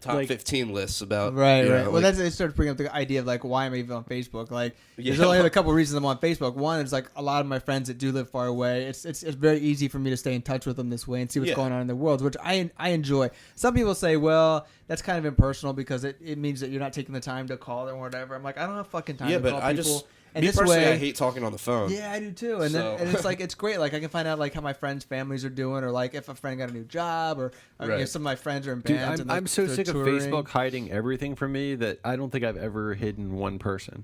top like, 15 lists about right. Well, like, that's it starts bringing up the idea of like, why am I even on Facebook? Like, there's only a couple of reasons I'm on Facebook. One is like a lot of my friends that do live far away. It's very easy for me to stay in touch with them this way and see what's going on in their worlds, which I enjoy. Some people say, well, that's kind of impersonal because it means that you're not taking the time to call them or whatever. I'm like, I don't have fucking time to call people. And me personally, I hate talking on the phone. Yeah, I do too. And then it's like it's great. Like I can find out like how my friends' families are doing, or like if a friend got a new job, or if some of my friends are in bands. Dude, I'm so sick of Facebook hiding everything from me that I don't think I've ever hidden one person.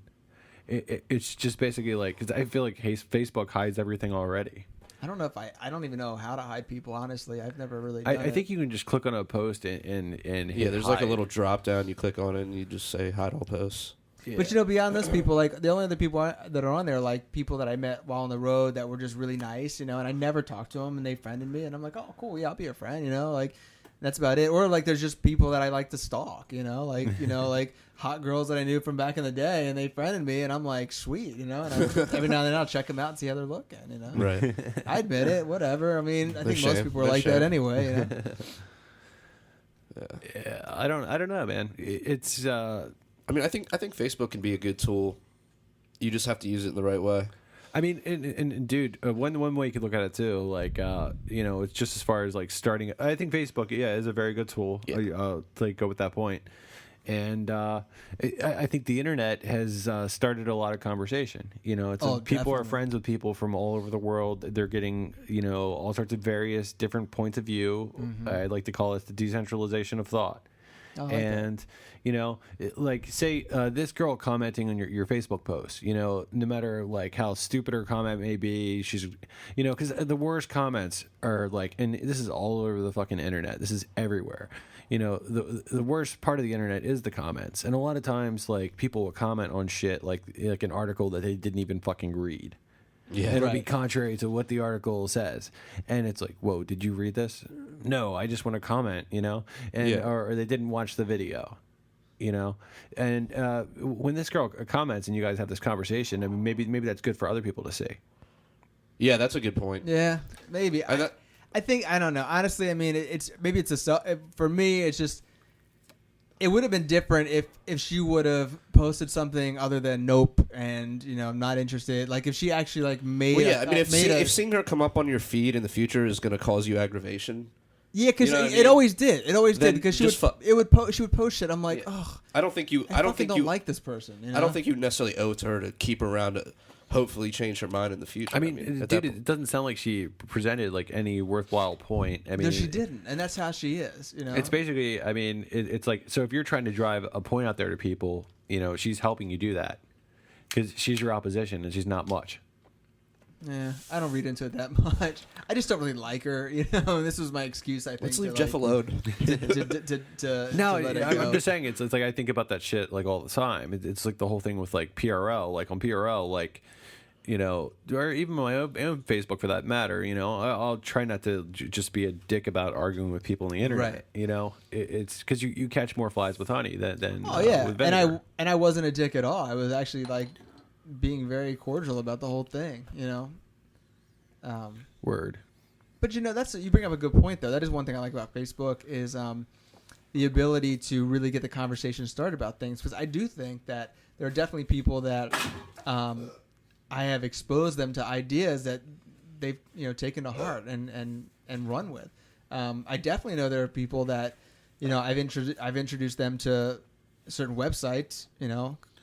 It's just basically like because I feel like Facebook hides everything already. I don't know if I don't even know how to hide people. Honestly, I've never really. I think you can just click on a post and there's like a little drop down. You click on it and you just say hide all posts. Yeah. But beyond those people, like the only other people that are on there, are like people that I met while on the road that were just really nice, and I never talked to them, and they friended me, and I'm like, oh, cool, yeah, I'll be your friend, like that's about it. Or like there's just people that I like to stalk, like hot girls that I knew from back in the day, and they friended me, and I'm like, sweet, and every now and then I'll check them out and see how they're looking, Right. I admit it, whatever. I mean, I think most people are like that anyway. Yeah, I don't know, man. It's. I mean, I think Facebook can be a good tool. You just have to use it in the right way. I mean, and dude, one way you could look at it too, like it's just as far as like starting. I think Facebook, is a very good tool. Yeah. To go with that point, and I think the internet has started a lot of conversation. It's people are friends with people from all over the world. They're getting all sorts of various different points of view. Mm-hmm. I'd like to call it the decentralization of thought. And like say this girl commenting on your Facebook post, no matter like how stupid her comment may be, she's because the worst comments are like, and this is all over the fucking internet, this is everywhere, the worst part of the internet is the comments, and a lot of times like people will comment on shit like an article that they didn't even fucking read. Yeah, it'll be contrary to what the article says, and it's like, whoa, did you read this? No, I just want to comment, or they didn't watch the video, and when this girl comments and you guys have this conversation, I mean, maybe that's good for other people to see. Yeah, that's a good point. Yeah, maybe. I think I don't know. Honestly, I mean, it's maybe it's for me. It's just it would have been different if she would have posted something other than nope and I'm not interested. Like if she actually like made. Well, yeah, I mean, if seeing her come up on your feed in the future is going to cause you aggravation. Yeah, because it always did. It always did because she would post shit. I'm like, oh, I don't think you. I don't think you like this person. I don't think you necessarily owe it to her to keep her around to hopefully change her mind in the future. I mean dude, it doesn't sound like she presented like any worthwhile point. I mean, no, she didn't, and that's how she is. It's basically. I mean, it's like so. If you're trying to drive a point out there to people, she's helping you do that because she's your opposition and she's not much. Yeah, I don't read into it that much. I just don't really like her. This was my excuse. I think. Let's leave Jeff alone. No, I'm just saying it's like I think about that shit like all the time. It's like the whole thing with like PRL, like on PRL, like or even my own Facebook for that matter. I'll try not to just be a dick about arguing with people on the internet. Right. It's because you catch more flies with honey than with vinegar. And I wasn't a dick at all. I was actually like being very cordial about the whole thing, Word. But that's you bring up a good point though. That is one thing I like about Facebook is the ability to really get the conversation started about things. Because I do think that there are definitely people that I have exposed them to ideas that they've taken to heart and run with. I definitely know there are people that I've introduced them to certain websites.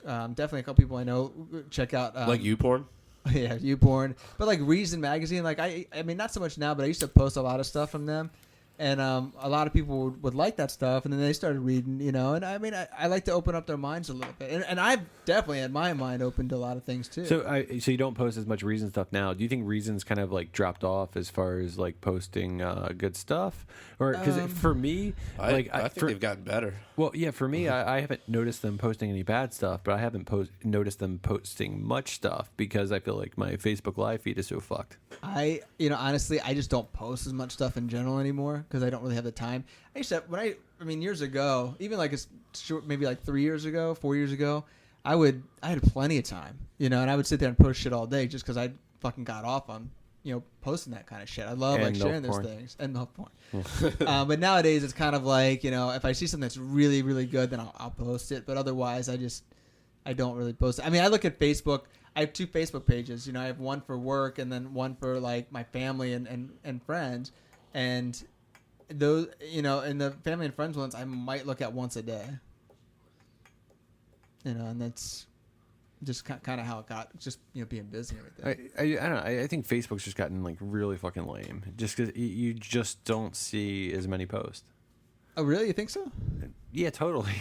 Definitely a couple people I know check out like YouPorn. Yeah, YouPorn, but like Reason Magazine. Like I mean, not so much now, but I used to post a lot of stuff from them, and a lot of people would like that stuff, and then they started reading, And I mean, I like to open up their minds a little bit, and I've definitely had my mind open to a lot of things too. So you don't post as much Reason stuff now. Do you think Reason's kind of like dropped off as far as like posting good stuff, or because for me, I think they've gotten better. Well, yeah, for me, I haven't noticed them posting any bad stuff, but I haven't noticed them posting much stuff because I feel like my Facebook Live feed is so fucked. Honestly, I just don't post as much stuff in general anymore because I don't really have the time. I used to, years ago, even like maybe like 3 years ago, 4 years ago, I had plenty of time, and I would sit there and post shit all day just because I fucking got off on posting that kind of shit. I love like sharing those things and no point. But nowadays it's kind of like if I see something that's really really good, then I'll post it. But otherwise, I don't really post it. I mean, I look at Facebook. I have 2 Facebook pages. I have one for work and then one for like my family and friends. And those, in the family and friends ones, I might look at once a day. And that's just kind of how it got, just being busy and everything. I don't know. I think Facebook's just gotten like really fucking lame, just because you just don't see as many posts. Oh, really? You think so? Yeah, totally.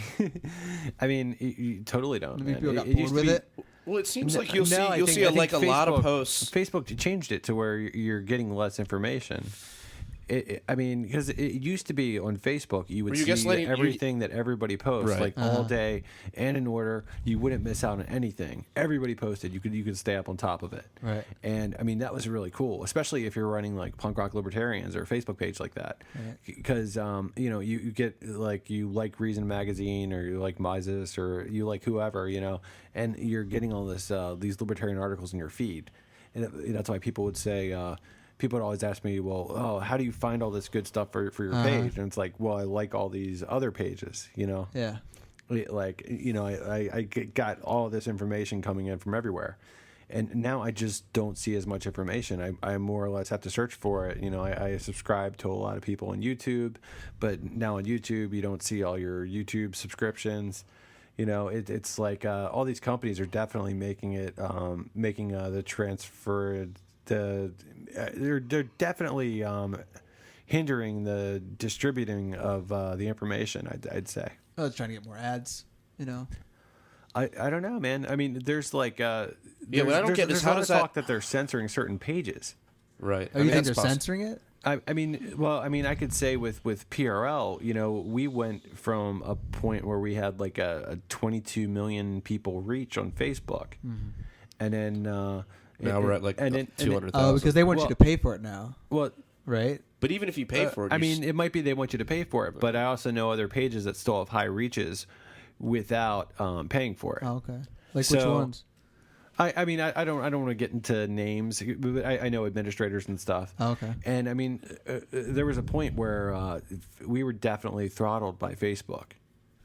I mean, you totally don't. Maybe people got bored with it. Well, it seems like you'll see a lot of posts. Facebook changed it to where you're getting less information. I mean, because it used to be on Facebook, you would see everything that everybody posts, right. like all day and in order. You wouldn't miss out on anything. Everybody posted. You could stay up on top of it. Right. And I mean, that was really cool, especially if you're running like Punk Rock Libertarians or a Facebook page like that, because you get like you like Reason Magazine or you like Mises or you like whoever, and you're getting all this these libertarian articles in your feed, and that's why people would say. People would always ask me, well, how do you find all this good stuff for your page? And it's like, well, I like all these other pages, Yeah. Like, I got all this information coming in from everywhere. And now I just don't see as much information. I more or less have to search for it. I subscribe to a lot of people on YouTube, but now on YouTube, you don't see all your YouTube subscriptions. It's like all these companies are definitely making it, the transfer. They're definitely hindering the distributing of the information. I'd say. Oh, it's trying to get more ads. I don't know, man. I mean, there's like what I don't get is how does talk that they're censoring certain pages. Right. Oh, you think they're censoring it? I mean, I could say with PRL, we went from a point where we had like a 22 million people reach on Facebook, and then. Now we're at like 200,000. Oh, because they want you to pay for it now. Well, right? But even if you pay for it, it might be they want you to pay for it. But I also know other pages that still have high reaches without paying for it. Oh, okay. Like which ones? I mean, I don't want to get into names. But I know administrators and stuff. Oh, okay. And I mean, there was a point where we were definitely throttled by Facebook.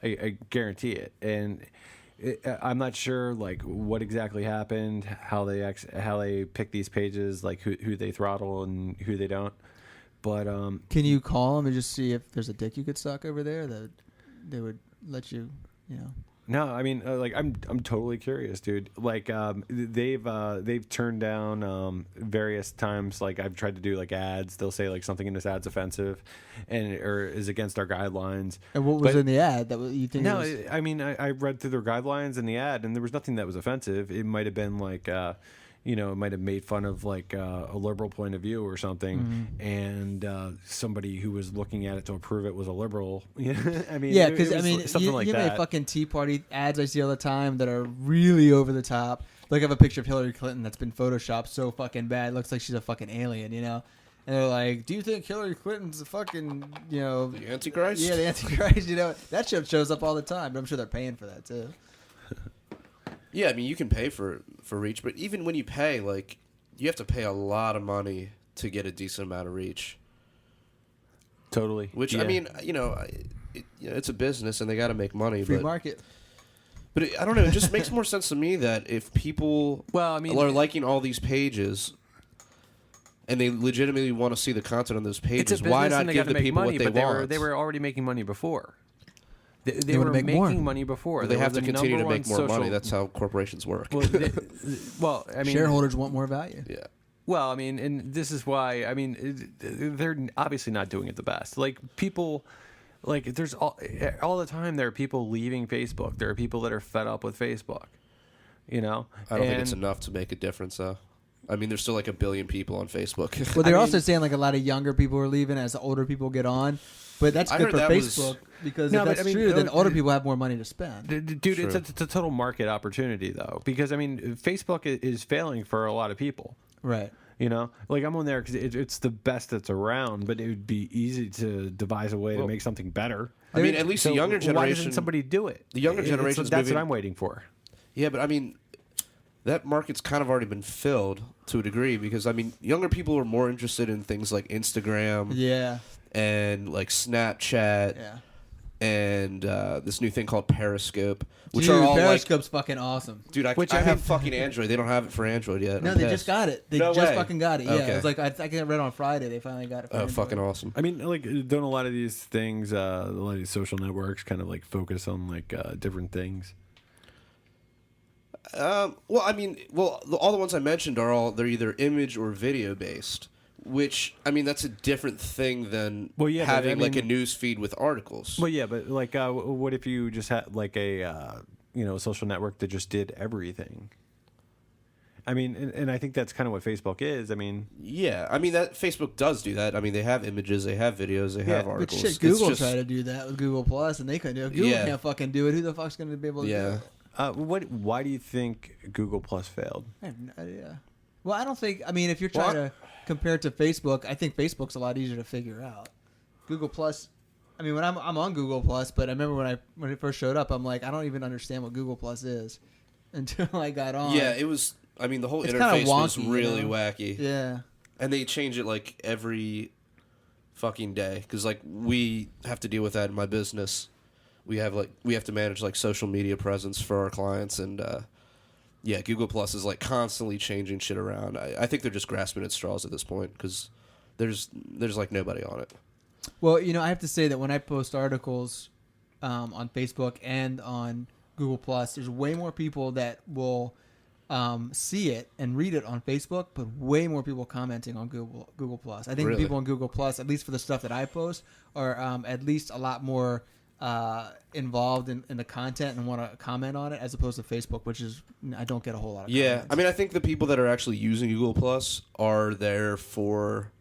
I guarantee it. And I'm not sure like what exactly happened, how they pick these pages, like who they throttle and who they don't. But can you call them and just see if there's a dick you could suck over there that they would let you, you know? No, I mean, like I'm totally curious, dude. Like, they've turned down various times. Like I've tried to do like ads. They'll say like something in this ad's offensive, or is against our guidelines. And what was in the ad that you think? No, it was... I mean, I read through their guidelines in the ad, and there was nothing that was offensive. It might have been like, it might have made fun of like a liberal point of view or something, and somebody who was looking at it to approve it was a liberal. I mean, yeah, because I mean, something like that. Made fucking Tea Party ads I see all the time that are really over the top. Like I have a picture of Hillary Clinton that's been photoshopped so fucking bad, it looks like she's a fucking alien, you know. And they're like, "Do you think Hillary Clinton's a fucking, the Antichrist?" Yeah, the Antichrist. That shit shows up all the time, but I'm sure they're paying for that too. Yeah, I mean, you can pay for reach, but even when you pay, like, you have to pay a lot of money to get a decent amount of reach. Totally. Which, yeah. I mean, it's a business and they got to make money. Free market. But I don't know. It just makes more sense to me that if people are liking all these pages and they legitimately want to see the content on those pages, why not give the people money, what they want? They were already making money before. They were making money before. Well, they have to continue to make more money. That's how corporations work. Well, I mean, shareholders want more value. Yeah. Well, I mean, and this is why. I mean, they're obviously not doing it the best. Like people, like there's all the time there are people leaving Facebook. There are people that are fed up with Facebook. I don't think it's enough to make a difference, though. I mean, there's still like 1 billion people on Facebook. Well, they're also saying like a lot of younger people are leaving as the older people get on. But that's good for Facebook because if that's true, then older people have more money to spend. Dude, it's a total market opportunity, though. Because, I mean, Facebook is failing for a lot of people. Right. Like I'm on there because it's the best that's around, but it would be easy to devise a way to make something better. I mean, at least the younger generation. Why doesn't somebody do it? The younger generation. That's what I'm waiting for. Yeah, but I mean, that market's kind of already been filled to a degree because, I mean, younger people are more interested in things like Instagram. Yeah. And like Snapchat. Yeah. And this new thing called Periscope, which dude, are all Periscope's fucking awesome. Dude, I have fucking Android. They don't have it for Android yet. No, they just got it. They just fucking got it. Yeah, okay. It was like I think I read on Friday they finally got it. For Android. Fucking awesome. I mean, like, don't a lot of these things, a lot of these social networks, kind of like focus on like different things. All the ones I mentioned they're either image or video based. Which, I mean, that's a different thing than having like a news feed with articles. Well, yeah, but like, what if you just had like a social network that just did everything? I mean, and I think that's kind of what Facebook is. I mean, yeah, I mean that Facebook does do that. I mean, they have images, they have videos, they have articles. But shit, Google tried to do that with Google Plus, and they couldn't do it. Google can't fucking do it. Who the fuck's going to be able to do it? Why do you think Google Plus failed? I have no idea. Well, I don't think. I mean, if you're trying to compare it to Facebook, I think Facebook's a lot easier to figure out. Google Plus. I mean, when I'm on Google Plus, but I remember when it first showed up, I'm like, I don't even understand what Google Plus is until I got on. Yeah, it was. I mean, the whole interface was really wacky. Yeah, and they change it like every fucking day because like we have to deal with that in my business. We have to manage like social media presence for our clients and. Yeah, Google Plus is like constantly changing shit around. I think they're just grasping at straws at this point because there's like nobody on it. Well, I have to say that when I post articles on Facebook and on Google Plus, there's way more people that will see it and read it on Facebook, but way more people commenting on Google Plus. I think the people on Google Plus, at least for the stuff that I post, are at least a lot more involved in the content and want to comment on it as opposed to Facebook, which is I don't get a whole lot of comments. I mean, I think the people that are actually using Google Plus are there for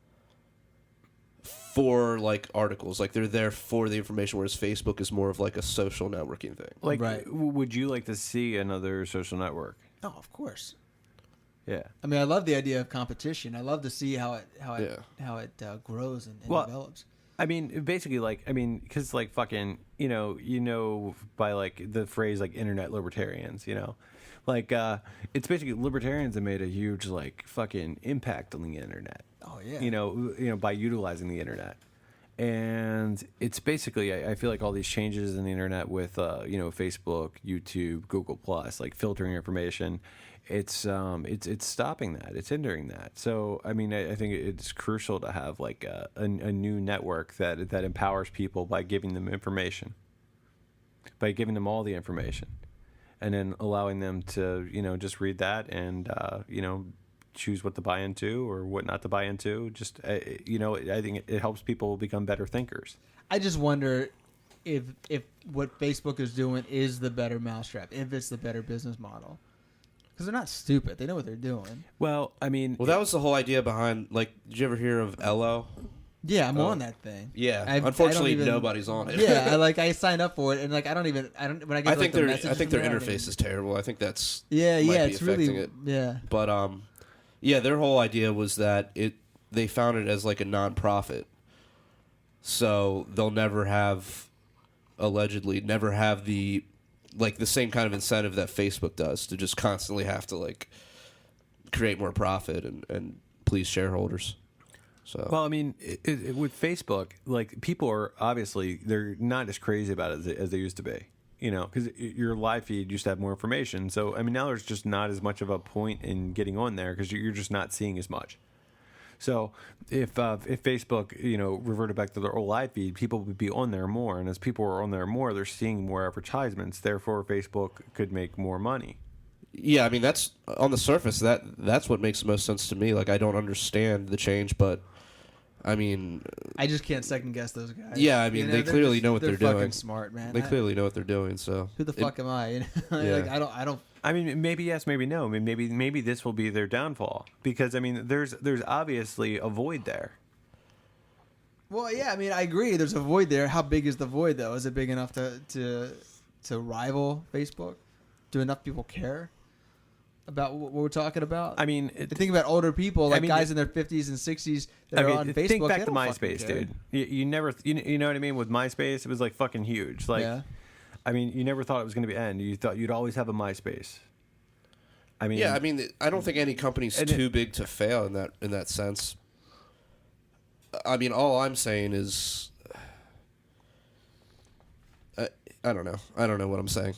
like articles, like they're there for the information, whereas Facebook is more of like a social networking thing. Like, would you like to see another social network? Oh, of course. Yeah. I mean, I love the idea of competition. I love to see how it grows and develops. I mean, basically, because, fucking, by, the phrase, internet libertarians, Like, it's basically libertarians have made a huge like fucking impact on the internet. Oh yeah. You know, by utilizing the internet. And it's basically, I feel like all these changes in the internet with, Facebook, YouTube, Google Plus, like filtering information, it's stopping that, it's hindering that. So, I mean, I think it's crucial to have like a new network that empowers people by giving them information, by giving them all the information, and then allowing them to, just read that and, choose what to buy into or what not to buy into. Just, I think it helps people become better thinkers. I just wonder if what Facebook is doing is the better mousetrap, if it's the better business model. Because they're not stupid. They know what they're doing. Well, I mean... Well, that was the whole idea behind, like, did you ever hear of Elo? Yeah, I'm on that thing. Yeah, I unfortunately, nobody's on it. Yeah, I signed up for it, and like when I get think the their messages I think their from there, interface is terrible. I think that's yeah, might be it's really affecting it. yeah. But yeah, their whole idea was that they found it as like a non-profit, so they'll allegedly never have the same kind of incentive that Facebook does to just constantly have to like create more profit and please shareholders. So Well, I mean, with Facebook, like people are obviously they're not as crazy about it as they used to be. Because your live feed used to have more information. So I mean, now there's just not as much of a point in getting on there because you're just not seeing as much. So if Facebook, reverted back to their old live feed, people would be on there more, and as people are on there more, they're seeing more advertisements. Therefore, Facebook could make more money. yeah, I mean that's on the surface that's what makes the most sense to me. Like I don't understand the change, but I mean, I just can't second guess those guys. yeah, I mean they clearly know what they're fucking doing. Smart, man. They clearly know what they're doing. So Who the fuck am I? Yeah. Like I don't. I mean, maybe yes, maybe no. I mean, maybe this will be their downfall because I mean, there's obviously a void there. Well, yeah, I mean, I agree. There's a void there. How big is the void, though? Is it big enough to rival Facebook? Do enough people care about what we're talking about? I mean, think about older people, like I mean, guys in their 50s and 60s that are on Facebook. Think back they to don't fucking MySpace, care. dude. You never, you know what I mean? With MySpace, it was like fucking huge. Like, Yeah. I mean, you never thought it was going to be end. You thought you'd always have a MySpace. I mean, yeah, I mean I don't think any company's too big to fail in that sense. I mean, all I'm saying is, I don't know. I don't know what I'm saying.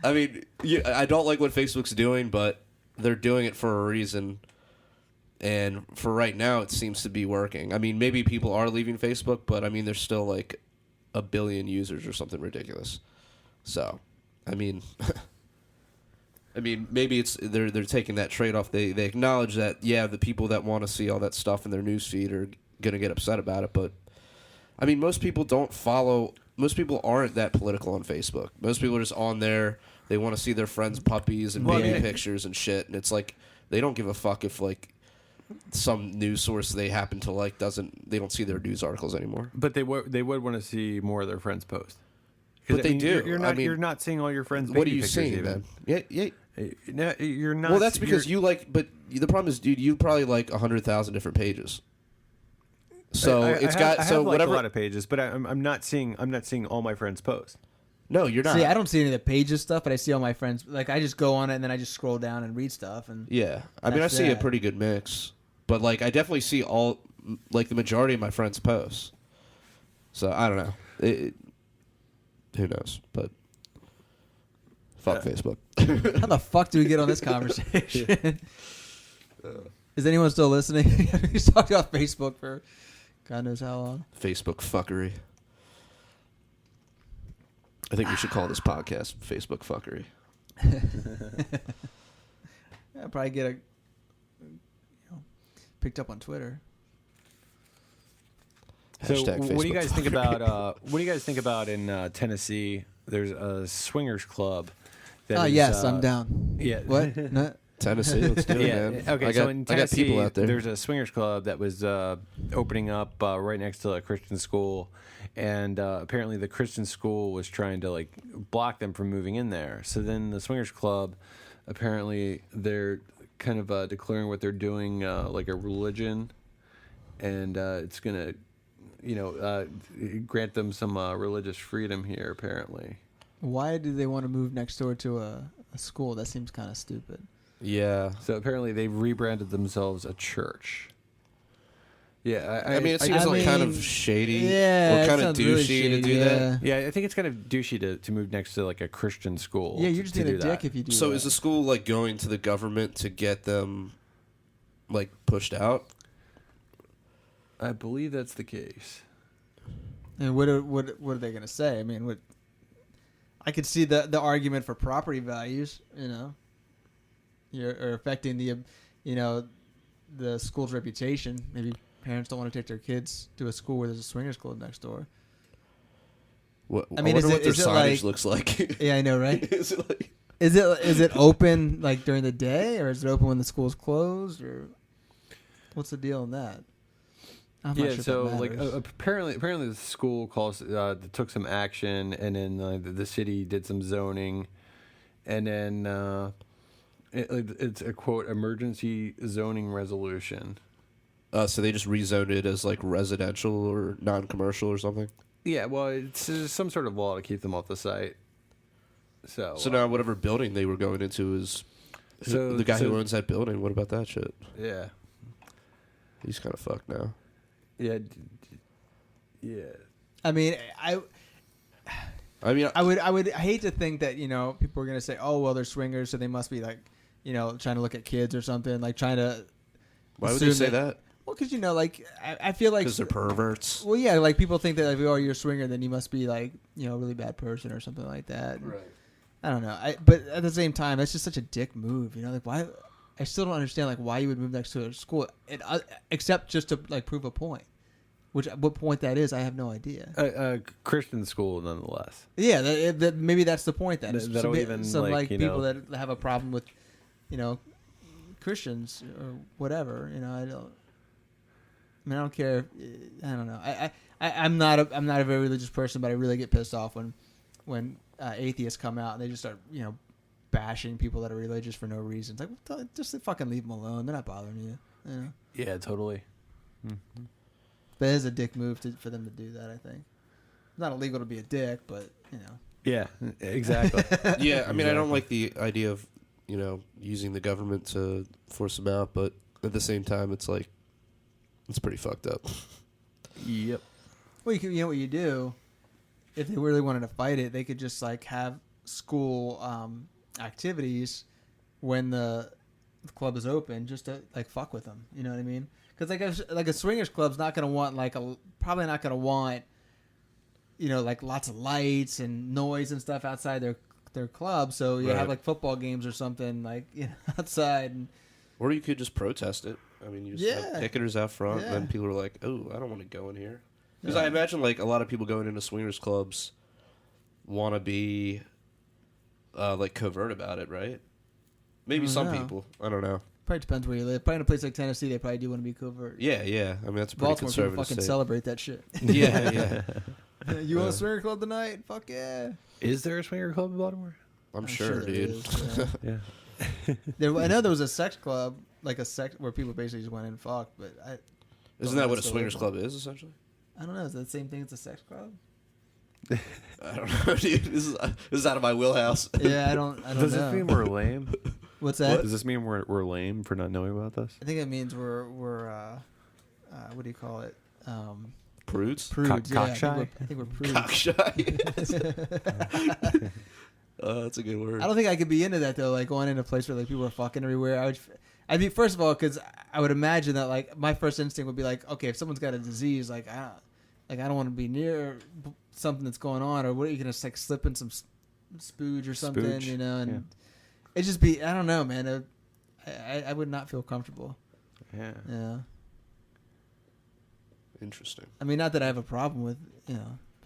I mean, I don't like what Facebook's doing, but they're doing it for a reason. And for right now, it seems to be working. I mean, maybe people are leaving Facebook, but I mean, there's still like 1 billion users or something ridiculous. So, I mean, maybe it's they're taking that trade off. They acknowledge that the people that want to see all that stuff in their newsfeed are gonna get upset about it. But I mean, most people don't follow. Most people aren't that political on Facebook. Most people are just on there. They want to see their friends' puppies and baby pictures and shit. And it's like they don't give a fuck if like some news source they happen to like they don't see their news articles anymore. But they would want to see more of their friends post. But they do. You're not seeing all your friends. What are baby you pictures seeing even. then? Yeah. No, you're not. Well, that's because you like. But the problem is, dude, you probably like 100,000 different pages. So I have whatever. a lot of pages, but I'm not seeing all my friends post. No, you're not. See, I don't see any of the pages stuff, but I see all my friends. Like I just go on it and then I just scroll down and read stuff. And Yeah, I mean, I see a pretty good mix, but like I definitely see all like the majority of my friends' posts. So I don't know. Who knows? But fuck Facebook. how the fuck do we get on this conversation? Is anyone still listening? He's talked about Facebook for God knows how long. Facebook fuckery. I think we should call this podcast Facebook fuckery. I'll probably get picked up on Twitter. So, Hashtag what do you Facebook guys think fuckery. about? What do you guys think about in Tennessee? There's a swingers club. That is, Yes, I'm down. Yeah. What? No? Tennessee, let's do it, Yeah. man. Okay. So in I got Tennessee, people out there. there's a swingers club that was opening up right next to a Christian school, and apparently the Christian school was trying to like block them from moving in there. So then the swingers club, apparently they're kind of declaring what they're doing like a religion, and it's gonna, grant them some religious freedom here. Apparently. Why do they want to move next door to a a school. That seems kind of stupid. Yeah. So apparently they rebranded themselves a church. Yeah, I mean, it seems like kind of shady, Yeah, or it kind of sounds douchey really to shady, do that. yeah, I think it's kind of douchey to move next to like a Christian school. Yeah, you're just to being a do dick that. if you do So that. is the school like going to the government to get them like pushed out? I believe that's the case. And what are they gonna say? I mean, I could see the argument for property values. You know, you're affecting the school's reputation. Maybe parents don't want to take their kids to a school where there's a swingers club next door. I mean, is what their it signage like- looks like. Yeah, I know, right? Is it like? Is it open like during the day, or is it open when the school's closed, or what's the deal on that? I'm not Yeah, sure if so that like matters. apparently the school took some action, and then the city did some zoning, and then it's a quote emergency zoning resolution. So they just rezoned it as like residential or non-commercial or something. Yeah, well, it's some sort of law to keep them off the site. So Now whatever building they were going into is So- the guy so- who owns that building. What about that shit? yeah, He's kind of fucked now. yeah. I mean, I I would hate to think that people are gonna say, oh well, they're swingers, so they must be like trying to look at kids or something, like trying to. why would they assume say that? Well, because like I feel like Because they're perverts. well, yeah, like people think that if you're a swinger, then you must be like a really bad person or something like that. Right. I don't know. But at the same time, that's just such a dick move. Like why? I still don't understand like why you would move next to a school, except just to like prove a point. Which what point that is, I have no idea. A Christian school, nonetheless. Yeah, maybe that's the point. Then That'll even, some like, people that have a problem with, Christians or whatever. I don't care. I don't know. I'm not a very religious person, but I really get pissed off when atheists come out and they just start bashing people that are religious for no reason. It's like just fucking leave them alone. They're not bothering you. Yeah, totally. But it is a dick move for them to do that. I think it's not illegal to be a dick, but Yeah, exactly. Yeah, I mean, I don't like the idea of using the government to force them out, but at the same time, it's like it's pretty fucked up. Yep. Well, you know what you do if they really wanted to fight it, they could just like have school activities when the club is open, just to like fuck with them. You know what I mean? Because like a swingers club's not gonna want probably not gonna want like lots of lights and noise and stuff outside their club. So you have like football games or something like outside. And, Or you could just protest it. I mean, you just have picketers out front, and then people are like, "Oh, I don't want to go in here." Because I imagine like a lot of people going into swingers clubs want to be like covert about it, right? Maybe some people. I don't know. probably depends where you live. Probably in a place like Tennessee, they probably do want to be covert. Yeah, yeah. I mean, that's a pretty Baltimore people conservative fucking state. celebrate that shit. Yeah, yeah. You want a swinger club tonight? Fuck yeah. Is there a swinger club in Baltimore? I'm sure, there dude. is, yeah. Yeah. I know there was a sex club, like a sex where people basically just went and fucked, but Isn't that what a swingers club is, essentially? I don't know. Is that the same thing as a sex club? I don't know, dude. This is out of my wheelhouse. Yeah, I don't Does know. this mean we're lame? What's that? Does this mean we're lame for not knowing about this? I think it means we're what do you call it? Prudes? Prudes. Cockshy? I think we're prudes. Cockshy. That's a good word. I don't think I could be into that though. Like going into a place where like people are fucking everywhere. I'd be first of all because I would imagine that like my first instinct would be like, okay, if someone's got a disease, like I don't want to be near something that's going on, or what are you gonna like slip in some spooge or something, Spooge, you know? And yeah. it just be I don't know, man. I would not feel comfortable. Yeah. Yeah. Interesting. I mean, not that I have a problem with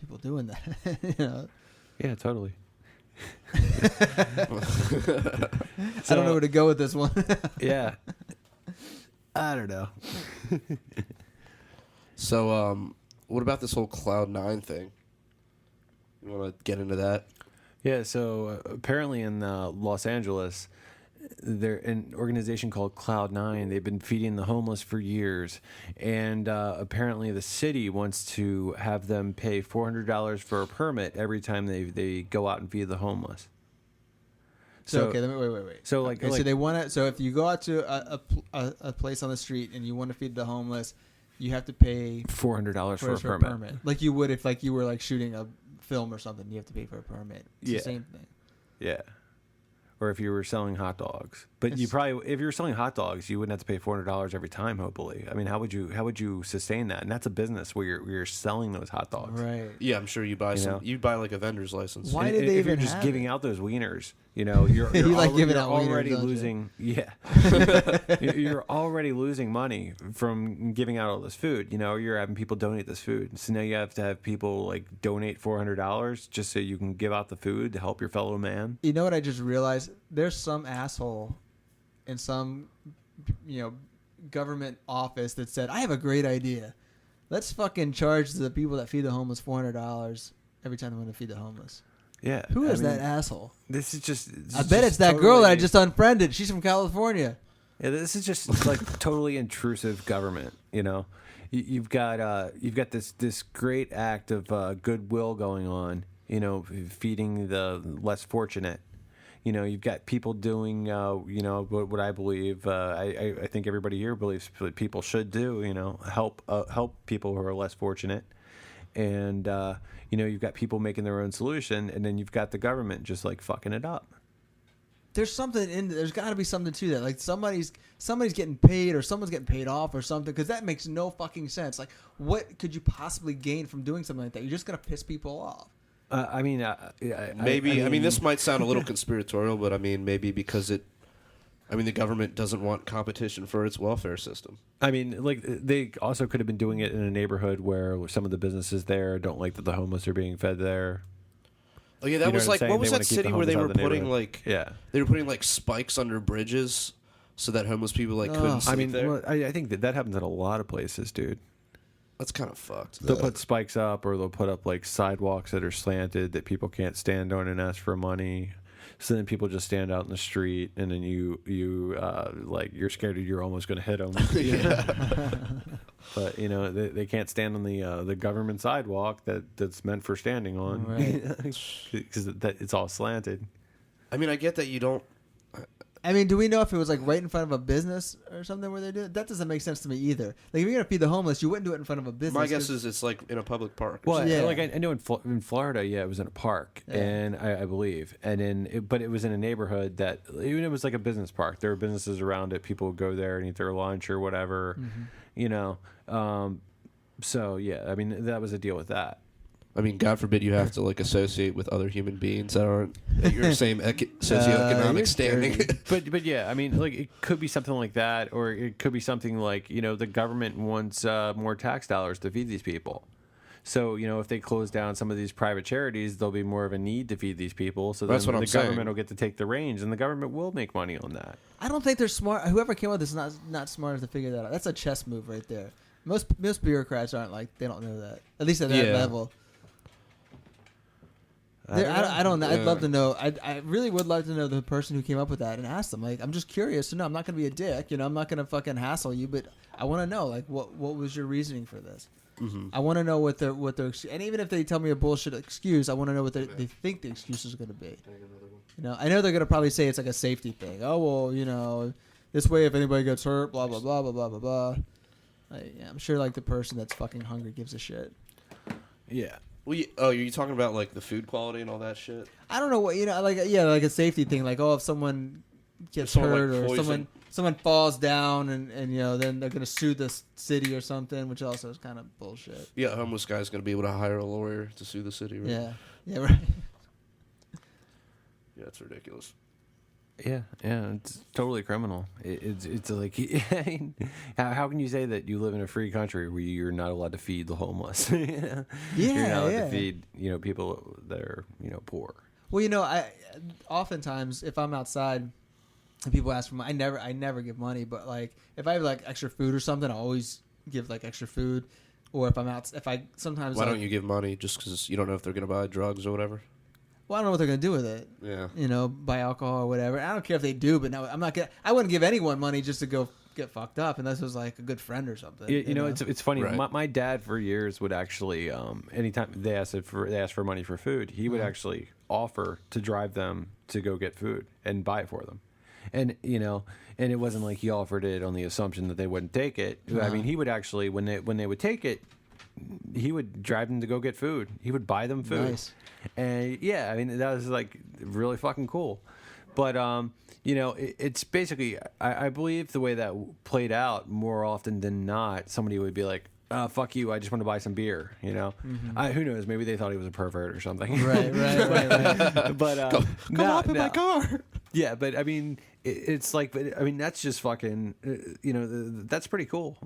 people doing that. Yeah, totally. I don't know where to go with this one. Yeah. I don't know. So, what about this whole Cloud9 thing? You want to get into that? Yeah, so apparently in Los Angeles, there's an organization called Cloud9. They've been feeding the homeless for years, and apparently the city wants to have them pay $400 for a permit every time they go out and feed the homeless. So okay, wait. So like, okay, so they want to. So if you go out to a place on the street and you want to feed the homeless, you have to pay $400 for a permit. Like you would if like you were like shooting a film or something. You have to pay for a permit. It's Yeah. the same thing. Yeah. Or if you were selling hot dogs, but if you were selling hot dogs, you wouldn't have to pay $400 every time. Hopefully, I mean, how would you sustain that? And that's a business where you're selling those hot dogs, Right. Yeah, I'm sure you buy you buy like a vendor's license. Why And did they if you're even just have giving it? out those wieners, you're You like already, giving you're out wieners, already don't you? losing. Yeah, you're already losing money from giving out all this food. You're having people donate this food, so now you have to have people like donate $400 just so you can give out the food to help your fellow man. You know what I just realized? There's some asshole in some, government office that said, "I have a great idea. Let's fucking charge the people that feed the homeless $400 every time they want to feed the homeless." Yeah, Who is that asshole? This is just. I bet it's that girl that I just unfriended. She's from California. Yeah, this is just like totally intrusive government. You've got this great act of goodwill going on. Feeding the less fortunate. You've got people doing what I believe. I think everybody here believes people should do. Help people who are less fortunate, and you've got people making their own solution, and then you've got the government just like fucking it up. There's something there's got to be something to that. Like somebody's getting paid or someone's getting paid off or something, because that makes no fucking sense. Like, what could you possibly gain from doing something like that? You're just gonna piss people off. Maybe. I mean, this might sound a little conspiratorial, but I mean, maybe because the government doesn't want competition for its welfare system. I mean, like, they also could have been doing it in a neighborhood where some of the businesses there don't like that the homeless are being fed there. Oh yeah, that was like, what was that city where they were putting like, they were putting like spikes under bridges so that homeless people like couldn't sleep there? Well, I think that happens at a lot of places, dude. That's kind of fucked. They'll put spikes up, or they'll put up like sidewalks that are slanted that people can't stand on and ask for money. So then people just stand out in the street, and then you like, you're scared you're almost going to hit them. But they can't stand on the government sidewalk that's meant for standing on, Right? Because it's all slanted. I mean, I get that you don't. I mean, do we know if it was like right in front of a business or something where they do it? That doesn't make sense to me either. Like, if you're gonna feed the homeless, you wouldn't do it in front of a business. My guess is it's like in a public park. Or Well, something. like I know in Florida, it was in a park, and I believe, and but it was in a neighborhood that even it was like a business park. There were businesses around it. People would go there and eat their lunch or whatever, So yeah, I mean, that was a deal with that. I mean, God forbid you have to like associate with other human beings that aren't at your same socioeconomic standing. But yeah, I mean, like, it could be something like that, or it could be something like, the government wants more tax dollars to feed these people. So, if they close down some of these private charities, there'll be more of a need to feed these people. So then the government will get to take the reins, and the government will make money on that. I don't think they're smart. Whoever came up with this is not smart enough to figure that out. That's a chess move right there. Most bureaucrats aren't like, they don't know that, at least at that level. I don't know. I'd love to know. I really would love to know the person who came up with that and ask them. Like, I'm just curious to know. I'm not going to be a dick. I'm not going to fucking hassle you, but I want to know, like, what was your reasoning for this? Mm-hmm. I want to know what their and even if they tell me a bullshit excuse, I want to know what they think the excuse is going to be. I know they're going to probably say it's like a safety thing. Oh, well, this way if anybody gets hurt, blah blah blah blah blah blah blah. I'm sure like the person that's fucking hungry gives a shit. Yeah. Well, are you talking about like the food quality and all that shit? I don't know what like a safety thing. Like, if someone gets hurt or someone falls down and then they're gonna sue the city or something, which also is kind of bullshit. Yeah, a homeless guy's gonna be able to hire a lawyer to sue the city, right? Yeah, right. Yeah, it's ridiculous. Yeah, it's totally criminal. It's like, how can you say that you live in a free country where you're not allowed to feed the homeless? Yeah, you're not allowed to feed people that are poor. Well, I oftentimes if I'm outside and people ask for money, I never give money, but like if I have like extra food or something, I always give like extra food. Or if I'm out, sometimes. Why don't you give money just because you don't know if they're gonna buy drugs or whatever? Well, I don't know what they're gonna do with it. Yeah. Buy alcohol or whatever. I don't care if they do, but no, I'm not gonna. I wouldn't give anyone money just to go get fucked up unless it was like a good friend or something. It's funny. Right. My dad for years would actually, anytime they asked for money for food, he would actually offer to drive them to go get food and buy it for them. And and it wasn't like he offered it on the assumption that they wouldn't take it. I mean, he would actually when they would take it, he would drive them to go get food. He would buy them food. Nice. And yeah, I mean, that was like really fucking cool. But it's basically I believe the way that played out more often than not, somebody would be like, fuck you, I just want to buy some beer, Who knows? Maybe they thought he was a pervert or something. Right. But Come hop in my car. Yeah, but I mean, it's like, that's just fucking, that's pretty cool.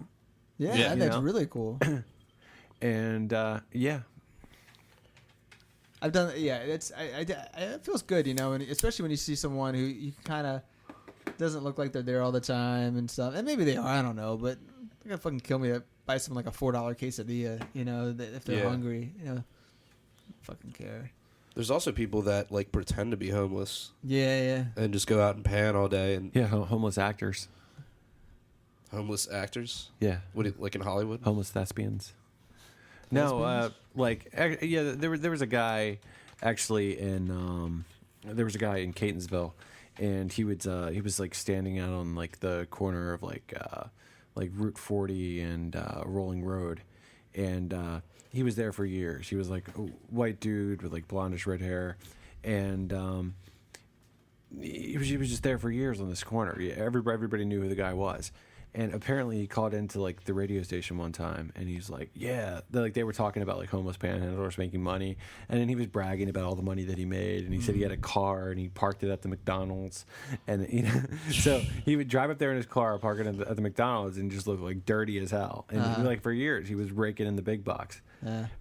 Yeah, that's really cool. And yeah. I've done, it feels good, and especially when you see someone who you kind of doesn't look like they're there all the time and stuff. And maybe they are, I don't know, but they're gonna fucking kill me to buy something like a $4 quesadilla, if they're hungry, fucking care. There's also people that like pretend to be homeless. Yeah. And just go out and pan all day and homeless actors. Homeless actors? Yeah. What like in Hollywood? Homeless thespians. No, there was a guy actually in Catonsville, and he was like standing out on like the corner of like Route 40 and Rolling Road, and he was there for years. He was like a white dude with like blondish red hair, and he was just there for years on this corner. Yeah, everybody knew who the guy was. And apparently he called into like the radio station one time, and he's like, "Yeah," they were talking about like homeless panhandlers making money, and then he was bragging about all the money that he made, and he said he had a car and he parked it at the McDonald's, and so he would drive up there in his car, park it at the McDonald's, and just look like dirty as hell. And like for years he was raking in the big bucks.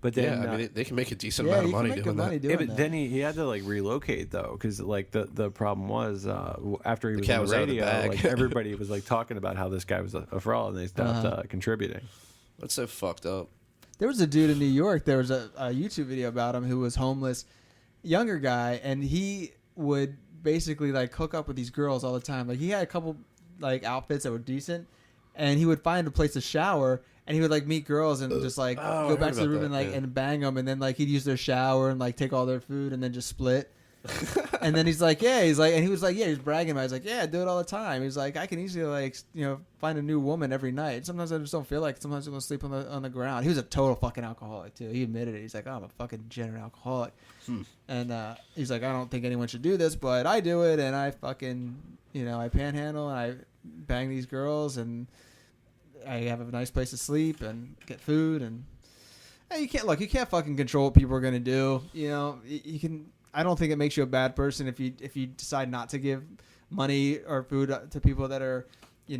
But then they can make a decent amount of money doing that. But then he had to like relocate though, because like the problem was after he was on the radio, like everybody was like talking about how this guy was a fraud, and they stopped contributing. That's so fucked up. There was a dude in New York. There was a YouTube video about him who was homeless, younger guy, and he would basically like hook up with these girls all the time. Like he had a couple like outfits that were decent, and he would find a place to shower. And he would like meet girls and just like go back to the room and bang them, and then like he'd use their shower and like take all their food and then just split. And then he's like, he was bragging about it. He's like, I do it all the time. He's like, I can easily like find a new woman every night. Sometimes I just don't feel like it. Sometimes I'm gonna sleep on the ground. He was a total fucking alcoholic too. He admitted it. He's like, I'm a fucking degenerate alcoholic. And he's like, I don't think anyone should do this, but I do it, and I fucking I panhandle and I bang these girls, and I have a nice place to sleep and get food, and you can't fucking control what people are gonna do. You can. I don't think it makes you a bad person if you decide not to give money or food to people that are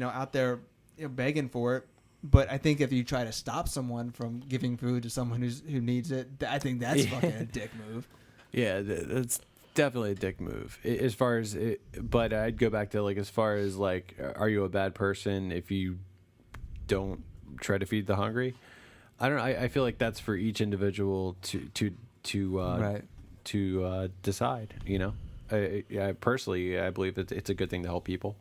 out there begging for it. But I think if you try to stop someone from giving food to someone who needs it, I think that's fucking a dick move. Yeah, that's definitely a dick move. As far as it, but I'd go back to like as far as like, are you a bad person if you don't try to feed the hungry? I don't know. I feel like that's for each individual to decide. I personally, I believe that it's a good thing to help people.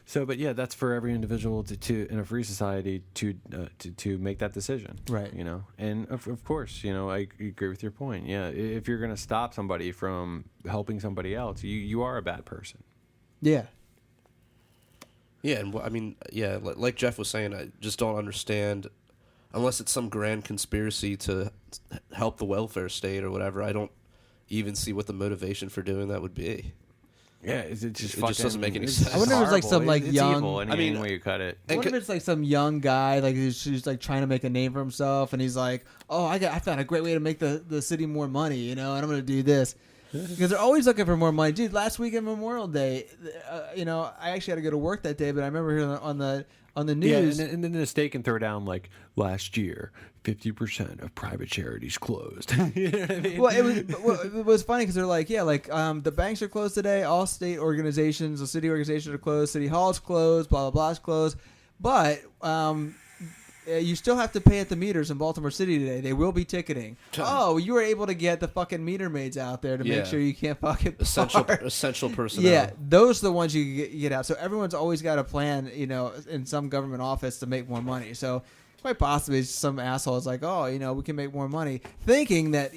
So, but yeah, that's for every individual to in a free society to make that decision, right? And of course, I agree with your point. Yeah, if you're going to stop somebody from helping somebody else, you are a bad person. Yeah. Yeah, and I mean, like Jeff was saying, I just don't understand, unless it's some grand conspiracy to help the welfare state or whatever. I don't even see what the motivation for doing that would be. Yeah, it just doesn't make any sense. I wonder if it's like some like it's young. Evil any way you cut it. I wonder if it's like some young guy like who's like trying to make a name for himself, and he's like, "Oh, I found a great way to make the city more money, and I'm gonna do this." Because they're always looking for more money, dude. Last weekend, Memorial Day, I actually had to go to work that day, but I remember hearing on the news. Yeah, and then the state can throw down like last year, 50% of private charities closed. You know what I mean? Well, it was funny because they're like, the banks are closed today, all state organizations, the city organizations are closed, city hall's closed, blah blah blah's closed, but you still have to pay at the meters in Baltimore City today. They will be ticketing. Oh, you were able to get the fucking meter maids out there to make sure you can't fucking park. Essential personnel. Yeah, those are the ones you get out. So everyone's always got a plan, in some government office to make more money. So quite possibly some asshole is like, we can make more money, thinking that,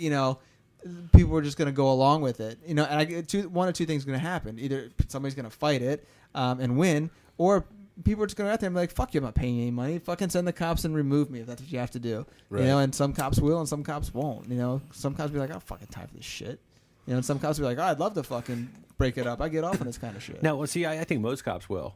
people are just going to go along with it, you know. And one or two things are going to happen: either somebody's going to fight it and win, or people are just going to go out there and be like, "Fuck you, I'm not paying you any money. Fucking send the cops and remove me if that's what you have to do." Right. You know, and some cops will, and some cops won't. You know, some cops be like, "I don't fucking time for this shit." You know, and some cops be like, "Oh, I'd love to fucking break it up. I get off on this kind of shit." No, well, see, I think most cops will.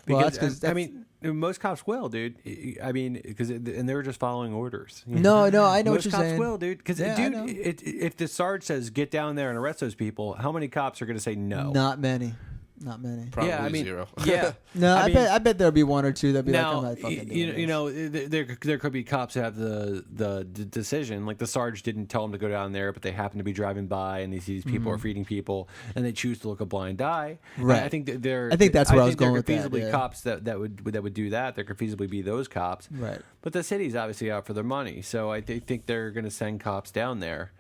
Well, Because, I mean, most cops will, dude. I mean, and they're just following orders. No, I know what most you're cops saying. will, dude. Because, Yeah, I know. dude, if the sarge says get down there and arrest those people, how many cops are going to say no? Not many. Not many. Probably Yeah, I mean, 0. Yeah. No, I mean, bet there'll be one or two that'll be like, now, I'm not fucking doing you this. know, there could be cops that have the decision. Like the sarge didn't tell them to go down there, but they happen to be driving by and they see these people are feeding people, and they choose to look a blind eye. Right. I think that I think that's where I was going there with could that, feasibly yeah. cops that would do that. There could feasibly be those cops. Right. But the city's obviously out for their money, so I think they're going to send cops down there.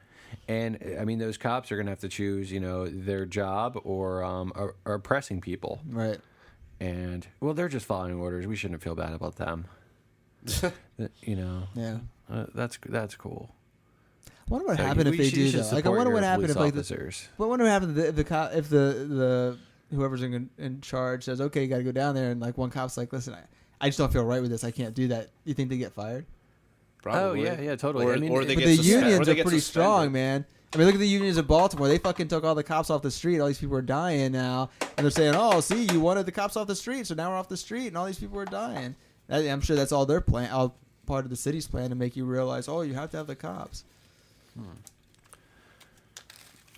And I mean, those cops are going to have to choose, you know, their job or oppressing people. Right. And well, they're just following orders. We shouldn't feel bad about them. You know. Yeah. That's cool. I wonder what So happened if we they should- do you should that. Like, I support wonder your what happened if police like officers. I wonder what happened if the whoever's in charge says, okay, you got to go down there, and like one cop's like, listen, I just don't feel right with this. I can't do that. You think they get fired? Probably. Oh yeah, totally. Or, I mean, or they But get the suspended. unions Or they are get pretty suspended. strong, man. I mean, look at the unions of Baltimore. They fucking took all the cops off the street. All these people are dying now, and they're saying, "Oh, see, you wanted the cops off the street, so now we're off the street, and all these people are dying." I'm sure that's all their plan, all part of the city's plan to make you realize, "Oh, you have to have the cops."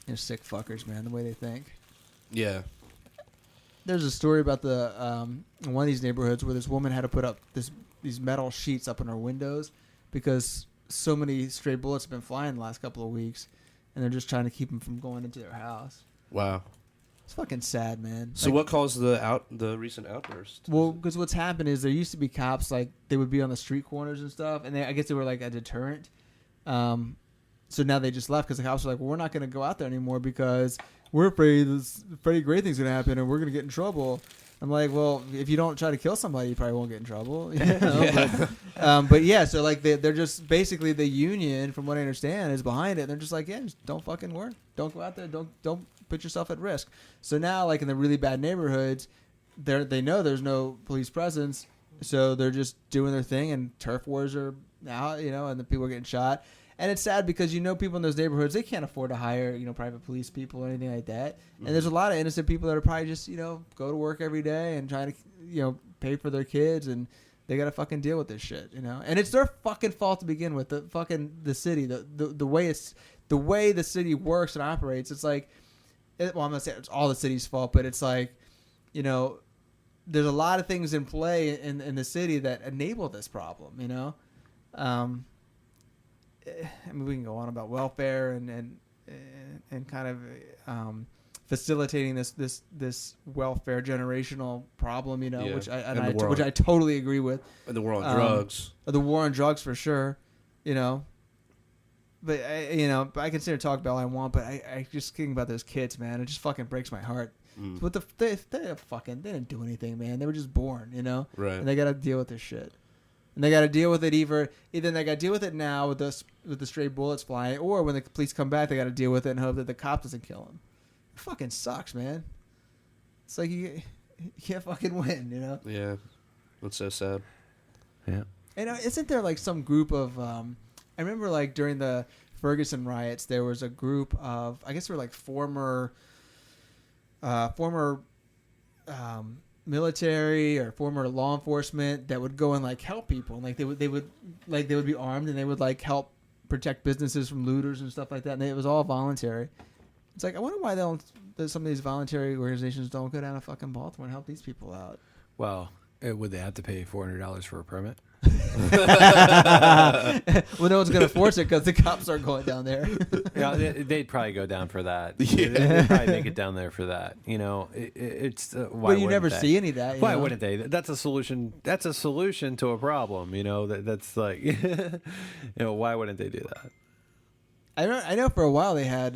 They're sick fuckers, man. The way they think. Yeah. There's a story about in one of these neighborhoods where this woman had to put up these metal sheets up in her windows because so many stray bullets have been flying the last couple of weeks, and they're just trying to keep them from going into their house. Wow. It's fucking sad, man. So what caused the recent outburst? Well, because what's happened is there used to be cops, like they would be on the street corners and stuff, and I guess they were like a deterrent. So now they just left because the cops were like, well, we're not going to go out there anymore because we're afraid great thing's going to happen and we're going to get in trouble. I'm like, well, if you don't try to kill somebody, you probably won't get in trouble. You know? But yeah, so like they're just basically the union, from what I understand, is behind it. And they're just like, yeah, just don't fucking work. Don't go out there. Don't put yourself at risk. So now, like in the really bad neighborhoods, they know there's no police presence, so they're just doing their thing. And turf wars are out, you know, and the people are getting shot. And it's sad because, you know, people in those neighborhoods, they can't afford to hire, you know, private police people or anything like that. And there's a lot of innocent people that are probably just, you know, go to work every day and try to, you know, pay for their kids, and they got to fucking deal with this shit, you know. And it's their fucking fault to begin with. The city, the way the city works and operates. It's like, I'm not saying it's all the city's fault, but it's like, you know, there's a lot of things in play in the city that enable this problem, you know. I mean, we can go on about welfare and kind of facilitating this welfare generational problem, you know, Yeah. which And which I totally agree with. And the war on drugs. The war on drugs for sure, you know. But I can sit and talk about all I want, but I just think about those kids, man. It just fucking breaks my heart. But they didn't do anything, man. They were just born, you know. Right. And they got to deal with this shit. And they got to deal with it either they got to deal with it now with the stray bullets flying, or when the police come back, they got to deal with it and hope that the cop doesn't kill them. It fucking sucks, man. It's like you can't fucking win, you know. Yeah. That's so sad. Yeah. And isn't there like some group of? I remember like during the Ferguson riots, there was a group of, I guess they were like former military or former law enforcement that would go and like help people, and like they would be armed and they would like help protect businesses from looters and stuff like that, and it was all voluntary. It's like, I wonder why some of these voluntary organizations don't go down to fucking Baltimore and help these people out. Well, would they have to pay $400 for a permit? Well, no one's gonna force it because the cops are going down there. Yeah, they'd probably go down for that. They'd probably make it down there for that. You know, it's why But you never wouldn't they? see any of that. Why wouldn't they? That's a solution. That's a solution to a problem. You know, that's like, you know, why wouldn't they do that? I know for a while they had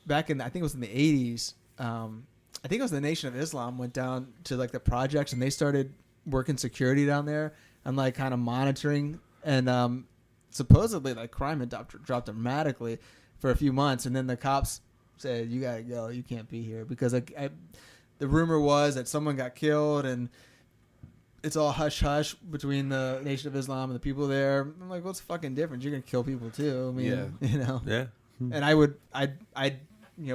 back in, I think it was in the 80s. I think it was the Nation of Islam went down to like the projects, and they started working security down there and like kind of monitoring. And supposedly like crime had dropped dramatically for a few months, and then the cops said, "You gotta go. You can't be here," because the rumor was that someone got killed, and it's all hush hush between the Nation of Islam and the people there. I'm like, what's the fucking difference? You're gonna kill people too. I mean, you know. Yeah. And I'd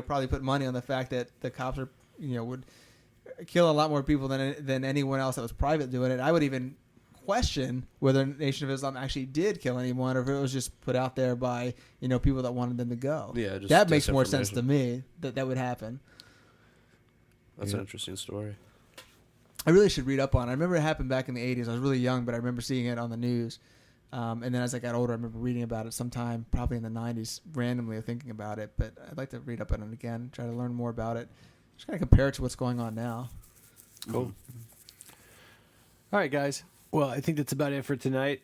probably put money on the fact that the cops are would kill a lot more people than anyone else that was private doing it. I would even question whether Nation of Islam actually did kill anyone, or if it was just put out there by people that wanted them to go. Yeah, just that makes more sense to me that would happen. That's an interesting story. I really should read up on it. I remember it happened back in the 80s. I was really young, but I remember seeing it on the news. And then as I got older, I remember reading about it sometime, probably in the 90s, randomly thinking about it. But I'd like to read up on it again, try to learn more about it. Just kind of compare it to what's going on now. Cool. All right, guys. Well, I think that's about it for tonight.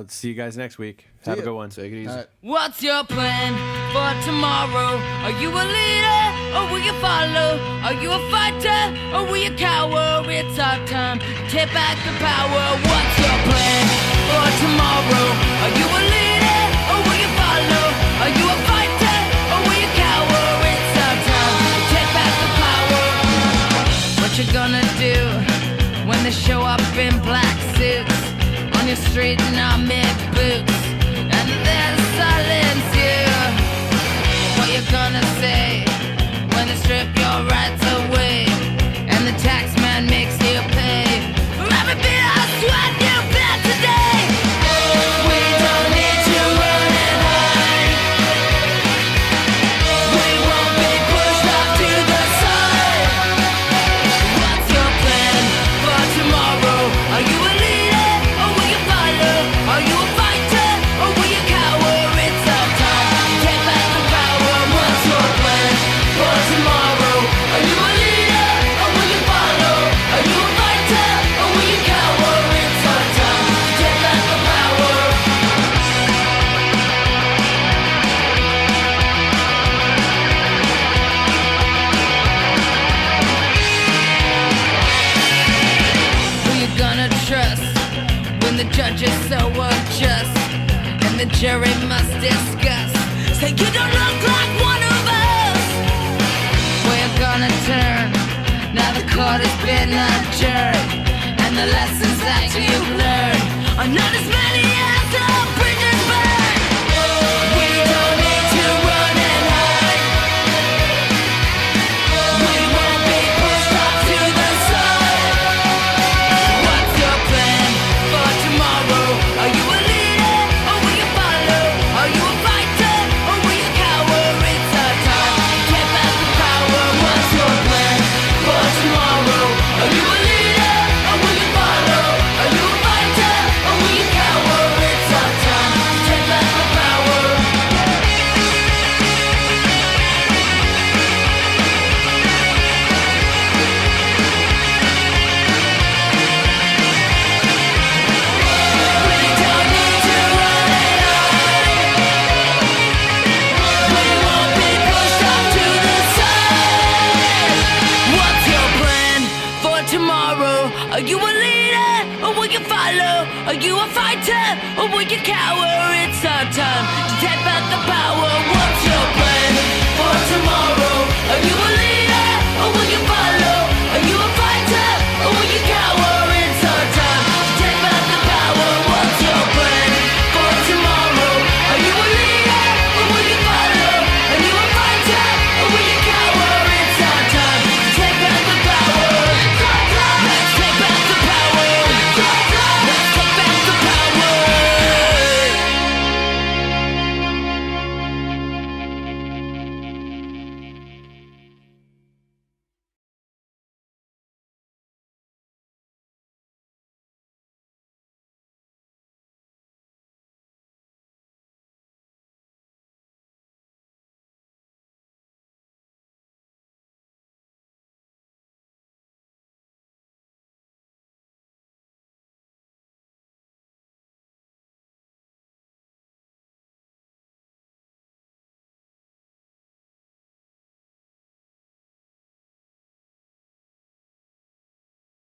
See you guys next week. Have a good one. Take it easy. What's your plan for tomorrow? Are you a leader or will you follow? Are you a fighter or will you cower? It's our time, take back the power. What's your plan for tomorrow? Are you a leader or will you follow? Are you a fighter or will you cower? It's our time, take back the power. What you gonna do when they show up in black suits on your street in army boots, and they're to silence you? What you gonna say when they strip your rights away and the tax man makes you pay for every bit of sweat you've had today? We don't need to run and hide. We won't be pushed off to the side. What's your plan for tomorrow? Are you a leader or will you follow? Are you a fighter or will you cower? It's our time, take back the power. What's your plan for tomorrow? Are you a leader or will you follow? Are you a fighter or will you cower? It's our time, take back the power. Who you gonna trust when the judge is so unjust and the jury must discuss? Say you don't look like one of us. Where you gonna turn? Now the court has been adjourned, and the lessons that you've learned are not as many as